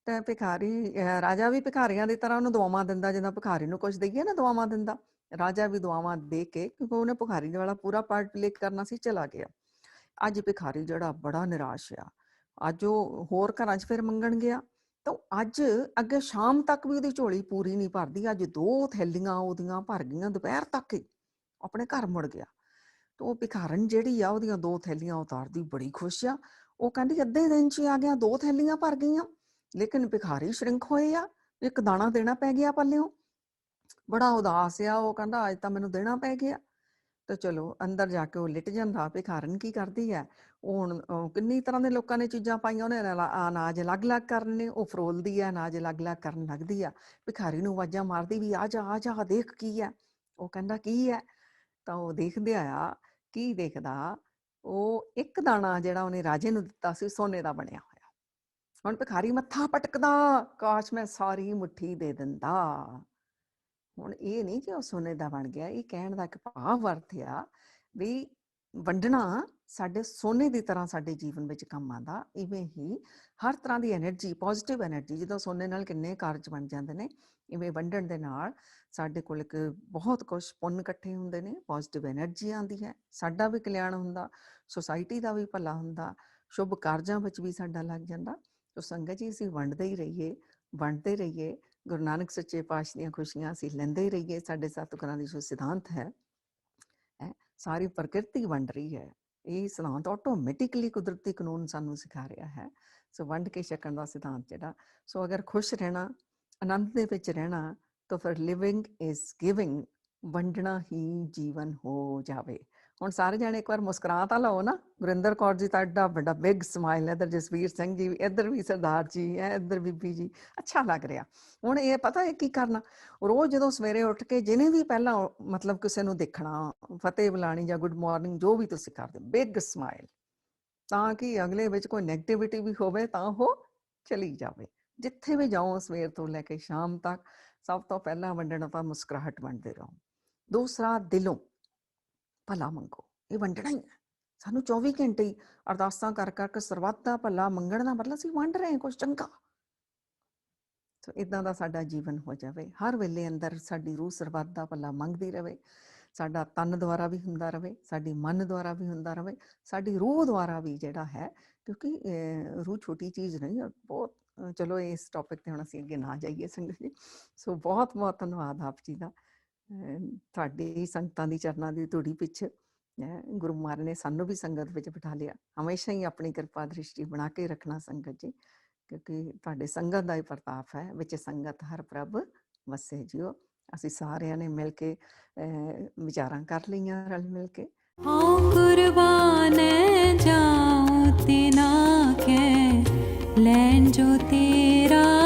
ਤੇ ਭਿਖਾਰੀ ਰਾਜਾ ਵੀ ਭਿਖਾਰੀਆਂ ਦੀ ਤਰ੍ਹਾਂ ਉਹਨੂੰ ਦੁਆਵਾਂ ਦਿੰਦਾ, ਜਿੱਦਾਂ ਭਿਖਾਰੀ ਨੂੰ ਕੁਝ ਦਈਏ ਨਾ ਦੁਆਵਾਂ ਦਿੰਦਾ, ਰਾਜਾ ਵੀ ਦੁਆਵਾਂ ਦੇ ਕੇ, ਕਿਉਂਕਿ ਉਹਨੇ ਭਿਖਾਰੀ ਵਾਲਾ ਪੂਰਾ ਪਾਰਟ ਪਲੇ ਕਰਨਾ ਸੀ, ਚਲਾ ਗਿਆ। ਅੱਜ ਭਿਖਾਰੀ ਜਿਹੜਾ ਬੜਾ ਨਿਰਾਸ਼ ਆ, ਅੱਜ ਉਹ ਹੋਰ ਘਰਾਂ 'ਚ ਫਿਰ ਮੰਗਣ ਗਿਆ ਤਾਂ ਅੱਜ ਅੱਗੇ ਸ਼ਾਮ ਤੱਕ ਵੀ ਉਹਦੀ ਝੋਲੀ ਪੂਰੀ ਨਹੀਂ ਭਰਦੀ। ਅੱਜ 2 ਥੈਲੀਆਂ ਉਹਦੀਆਂ ਭਰ ਗਈਆਂ, ਦੁਪਹਿਰ ਤੱਕ ਹੀ ਆਪਣੇ ਘਰ ਮੁੜ ਗਿਆ। ਤੇ ਉਹ ਭਿਖਾਰਨ ਜਿਹੜੀ ਆ ਉਹਦੀਆਂ 2 ਥੈਲੀਆਂ ਉਤਾਰਦੀ, ਬੜੀ ਖੁਸ਼ ਆ। ਉਹ ਕਹਿੰਦੀ ਅੱਧੇ ਦਿਨ 'ਚ ਆ ਗਿਆ, 2 ਥੈਲੀਆਂ ਭਰ ਗਈਆਂ। ਲੇਕਿਨ ਭਿਖਾਰੀ ਸ਼ਰਿੰਕ ਹੋਏ ਆ, ਇੱਕ ਦਾਣਾ ਦੇਣਾ ਪੈ ਗਿਆ ਪੱਲਿਓਂ, ਬੜਾ ਉਦਾਸ ਆ। ਉਹ ਕਹਿੰਦਾ ਅੱਜ ਤਾਂ ਮੈਨੂੰ ਦੇਣਾ ਪੈ ਗਿਆ। ਤੇ ਚਲੋ ਅੰਦਰ ਜਾ ਕੇ ਉਹ ਲਿਟ ਜਾਂਦਾ। ਭਿਖਾਰਨ ਕੀ ਕਰਦੀ ਹੈ, ਉਹ ਹੁਣ ਕਿੰਨੀ ਤਰ੍ਹਾਂ ਦੇ ਲੋਕਾਂ ਨੇ ਚੀਜ਼ਾਂ ਪਾਈਆਂ, ਉਹਨੇ ਅਨਾਜ ਅਲੱਗ-ਅਲੱਗ ਕਰਨੇ, ਉਹ ਫਰੋਲਦੀ ਹੈ, ਅਨਾਜ ਅਲੱਗ-ਅਲੱਗ ਕਰਨ ਲੱਗਦੀ ਆ। ਭਿਖਾਰੀ ਨੂੰ ਆਵਾਜ਼ਾਂ ਮਾਰਦੀ ਵੀ ਆ ਜਾ ਦੇਖ ਕੀ ਹੈ। ਉਹ ਕਹਿੰਦਾ ਕੀ ਹੈ, ਤਾਂ ਉਹ ਦੇਖਦੇ ਆ, ਕੀ ਦੇਖਦਾ, ਉਹ ਇੱਕ ਦਾਣਾ ਜਿਹੜਾ ਉਹਨੇ ਰਾਜੇ ਨੂੰ ਦਿੱਤਾ ਸੀ ਸੋਨੇ ਦਾ ਬਣਿਆ ਹੋਇਆ। ਹੁਣ ਭਿਖਾਰੀ ਮੱਥਾ ਪਟਕਦਾ, ਕਾਸ਼ ਮੈਂ ਸਾਰੀ ਮੁੱਠੀ ਦੇ ਦਿੰਦਾ। ਹੁਣ ਇਹ ਨਹੀਂ ਕਿ ਉਹ ਸੋਨੇ ਦਾ ਬਣ ਗਿਆ, ਇਹ ਕਹਿਣ ਦਾ ਇੱਕ ਭਾਵ ਅਰਥ ਆ ਵੀ ਵੰਡਣਾ ਸਾਡੇ ਸੋਨੇ ਦੀ ਤਰ੍ਹਾਂ ਸਾਡੇ ਜੀਵਨ ਵਿੱਚ ਕੰਮ ਆਉਂਦਾ। ਇਵੇਂ ਹੀ ਹਰ ਤਰ੍ਹਾਂ ਦੀ ਐਨਰਜੀ, ਪੋਜ਼ਿਟਿਵ ਐਨਰਜੀ, ਜਦੋਂ ਸੋਨੇ ਨਾਲ ਕਿੰਨੇ ਕਾਰਜ ਬਣ ਜਾਂਦੇ ਨੇ, ਇਵੇਂ ਵੰਡਣ ਦੇ ਨਾਲ ਸਾਡੇ ਕੋਲ ਇੱਕ ਬਹੁਤ ਕੁਛ ਪੁੰਨ ਇਕੱਠੇ ਹੁੰਦੇ ਨੇ, ਪੋਜ਼ਿਟਿਵ ਐਨਰਜੀ ਆਉਂਦੀ ਹੈ, ਸਾਡਾ ਵੀ ਕਲਿਆਣ ਹੁੰਦਾ, ਸੁਸਾਇਟੀ ਦਾ ਵੀ ਭਲਾ ਹੁੰਦਾ, ਸ਼ੁਭ ਕਾਰਜਾਂ ਵਿੱਚ ਵੀ ਸਾਡਾ ਲੱਗ ਜਾਂਦਾ। ਸੋ ਸੰਗਤ ਜੀ, ਅਸੀਂ ਵੰਡਦੇ ਹੀ ਰਹੀਏ, ਵੰਡਦੇ ਰਹੀਏ। ਗੁਰੂ ਨਾਨਕ ਸੱਚੇ ਪਾਤਸ਼ਾਹ ਦੀਆਂ ਖੁਸ਼ੀਆਂ ਅਸੀਂ ਲੈਂਦੇ ਹੀ ਰਹੀਏ। ਸਾਡੇ ਸਤਿਗੁਰਾਂ ਦੀ ਜੋ ਸਿਧਾਂਤ ਹੈ, ਸਾਰੀ ਪ੍ਰਕਿਰਤੀ ਵੰਡ ਰਹੀ ਹੈ। ਇਹ ਸਿਧਾਂਤ ਆਟੋਮੈਟਿਕਲੀ ਕੁਦਰਤੀ ਕਾਨੂੰਨ ਸਾਨੂੰ ਸਿਖਾ ਰਿਹਾ ਹੈ। ਸੋ ਵੰਡ ਕੇ ਛਕਣ ਦਾ ਸਿਧਾਂਤ ਜਿਹੜਾ, ਸੋ ਅਗਰ ਖੁਸ਼ ਰਹਿਣਾ, ਆਨੰਦ ਦੇ ਵਿੱਚ ਰਹਿਣਾ, ਤਾਂ ਫਿਰ ਲਿਵਿੰਗ ਇਜ਼ ਗਿਵਿੰਗ, ਵੰਡਣਾ ਹੀ ਜੀਵਨ ਹੋ ਜਾਵੇ। ਹੁਣ ਸਾਰੇ ਜਾਣੇ ਇੱਕ ਵਾਰ ਮੁਸਕਰਾ ਤਾਂ ਲਓ ਨਾ। ਗੁਰਿੰਦਰ ਕੌਰ ਜੀ ਤਾਂ ਐਡਾ ਵੱਡਾ ਬਿਗ ਸਮਾਈਲ, ਇੱਧਰ ਜਸਵੀਰ ਸਿੰਘ ਜੀ, ਇੱਧਰ ਵੀ ਸਰਦਾਰ ਜੀ, ਇੱਧਰ ਬੀਬੀ ਜੀ, ਅੱਛਾ ਲੱਗ ਰਿਹਾ। ਹੁਣ ਇਹ ਪਤਾ ਹੈ ਕੀ ਕਰਨਾ, ਰੋਜ਼ ਜਦੋਂ ਸਵੇਰੇ ਉੱਠ ਕੇ ਜਿਹਨੇ ਵੀ ਪਹਿਲਾਂ ਮਤਲਬ ਕਿਸੇ ਨੂੰ ਦੇਖਣਾ, ਫਤਿਹ ਬੁਲਾਣੀ ਜਾਂ ਗੁੱਡ ਮਾਰਨਿੰਗ, ਜੋ ਵੀ ਤੁਸੀਂ ਕਰਦੇ, ਬਿਗ ਸਮਾਈਲ, ਤਾਂ ਕਿ ਅਗਲੇ ਵਿੱਚ ਕੋਈ ਨੈਗੇਟਿਵਿਟੀ ਵੀ ਹੋਵੇ ਤਾਂ ਉਹ ਚਲੀ ਜਾਵੇ। ਜਿੱਥੇ ਵੀ ਜਾਓ ਸਵੇਰ ਤੋਂ ਲੈ ਕੇ ਸ਼ਾਮ ਤੱਕ ਸਭ ਤੋਂ ਪਹਿਲਾਂ ਵੰਡਣਾ ਤਾਂ ਮੁਸਕਰਾਹਟ ਵੰਡਦੇ ਰਹੋ। ਦੂਸਰਾ, ਦਿਲੋਂ ਭਲਾ ਮੰਗੋ। ਇਹ ਵੰਡਣਾ ਹੀ ਹੈ ਸਾਨੂੰ 24 ਘੰਟੇ ਹੀ ਅਰਦਾਸਾਂ ਕਰ ਕਰਕੇ ਸਰਬੱਤ ਦਾ ਭਲਾ ਮੰਗਣ ਦਾ ਮਤਲਬ ਅਸੀਂ ਵੰਡ ਰਹੇ ਹਾਂ ਕੁਝ ਚੰਗਾ। ਸੋ ਇਦਾਂ ਦਾ ਸਾਡਾ ਜੀਵਨ ਹੋ ਜਾਵੇ, ਹਰ ਵੇਲੇ ਅੰਦਰ ਸਾਡੀ ਰੂਹ ਸਰਬੱਤ ਦਾ ਭਲਾ ਮੰਗਦੀ ਰਹੇ, ਸਾਡਾ ਤਨ ਦੁਆਰਾ ਵੀ ਹੁੰਦਾ ਰਹੇ, ਸਾਡੀ ਮਨ ਦੁਆਰਾ ਵੀ ਹੁੰਦਾ ਰਹੇ, ਸਾਡੀ ਰੂਹ ਦੁਆਰਾ ਵੀ ਜਿਹੜਾ ਹੈ, ਕਿਉਂਕਿ ਰੂਹ ਛੋਟੀ ਚੀਜ਼ ਨਹੀਂ, ਬਹੁਤ ਚਲੋ ਇਸ ਟੌਪਿਕ ਤੇ ਹੁਣ ਅਸੀਂ ਅੱਗੇ ਨਾ ਜਾਈਏ ਸੰਗਤ ਜੀ। ਸੋ ਬਹੁਤ ਬਹੁਤ ਧੰਨਵਾਦ ਆਪ ਜੀ ਦਾ, ਤੁਹਾਡੀ ਸੰਗਤਾਂ ਦੀ ਚਰਨਾਂ ਦੀ ਧੂੜੀ ਪਿੱਛੇ ਗੁਰੂ ਮਹਾਰਾਜ ਨੇ ਸਾਨੂੰ ਵੀ ਸੰਗਤ ਵਿੱਚ ਬਿਠਾ ਲਿਆ। ਹਮੇਸ਼ਾ ਹੀ ਆਪਣੀ ਕਿਰਪਾ ਦ੍ਰਿਸ਼ਟੀ ਬਣਾ ਕੇ ਰੱਖਣਾ ਸੰਗਤ ਜੀ, ਕਿਉਂਕਿ ਤੁਹਾਡੇ ਸੰਗਤ ਦਾ ਹੀ ਪ੍ਰਤਾਪ ਹੈ, ਵਿੱਚ ਸੰਗਤ ਹਰ ਪ੍ਰਭ ਵਸੇ ਜਿਓ। ਅਸੀਂ ਸਾਰਿਆਂ ਨੇ ਮਿਲ ਕੇ ਵਿਚਾਰਾਂ ਕਰ ਲਈਆਂ ਰਲ ਮਿਲ ਕੇ। हाँ कुर्बान जाऊं तिना के लैन जो तेरा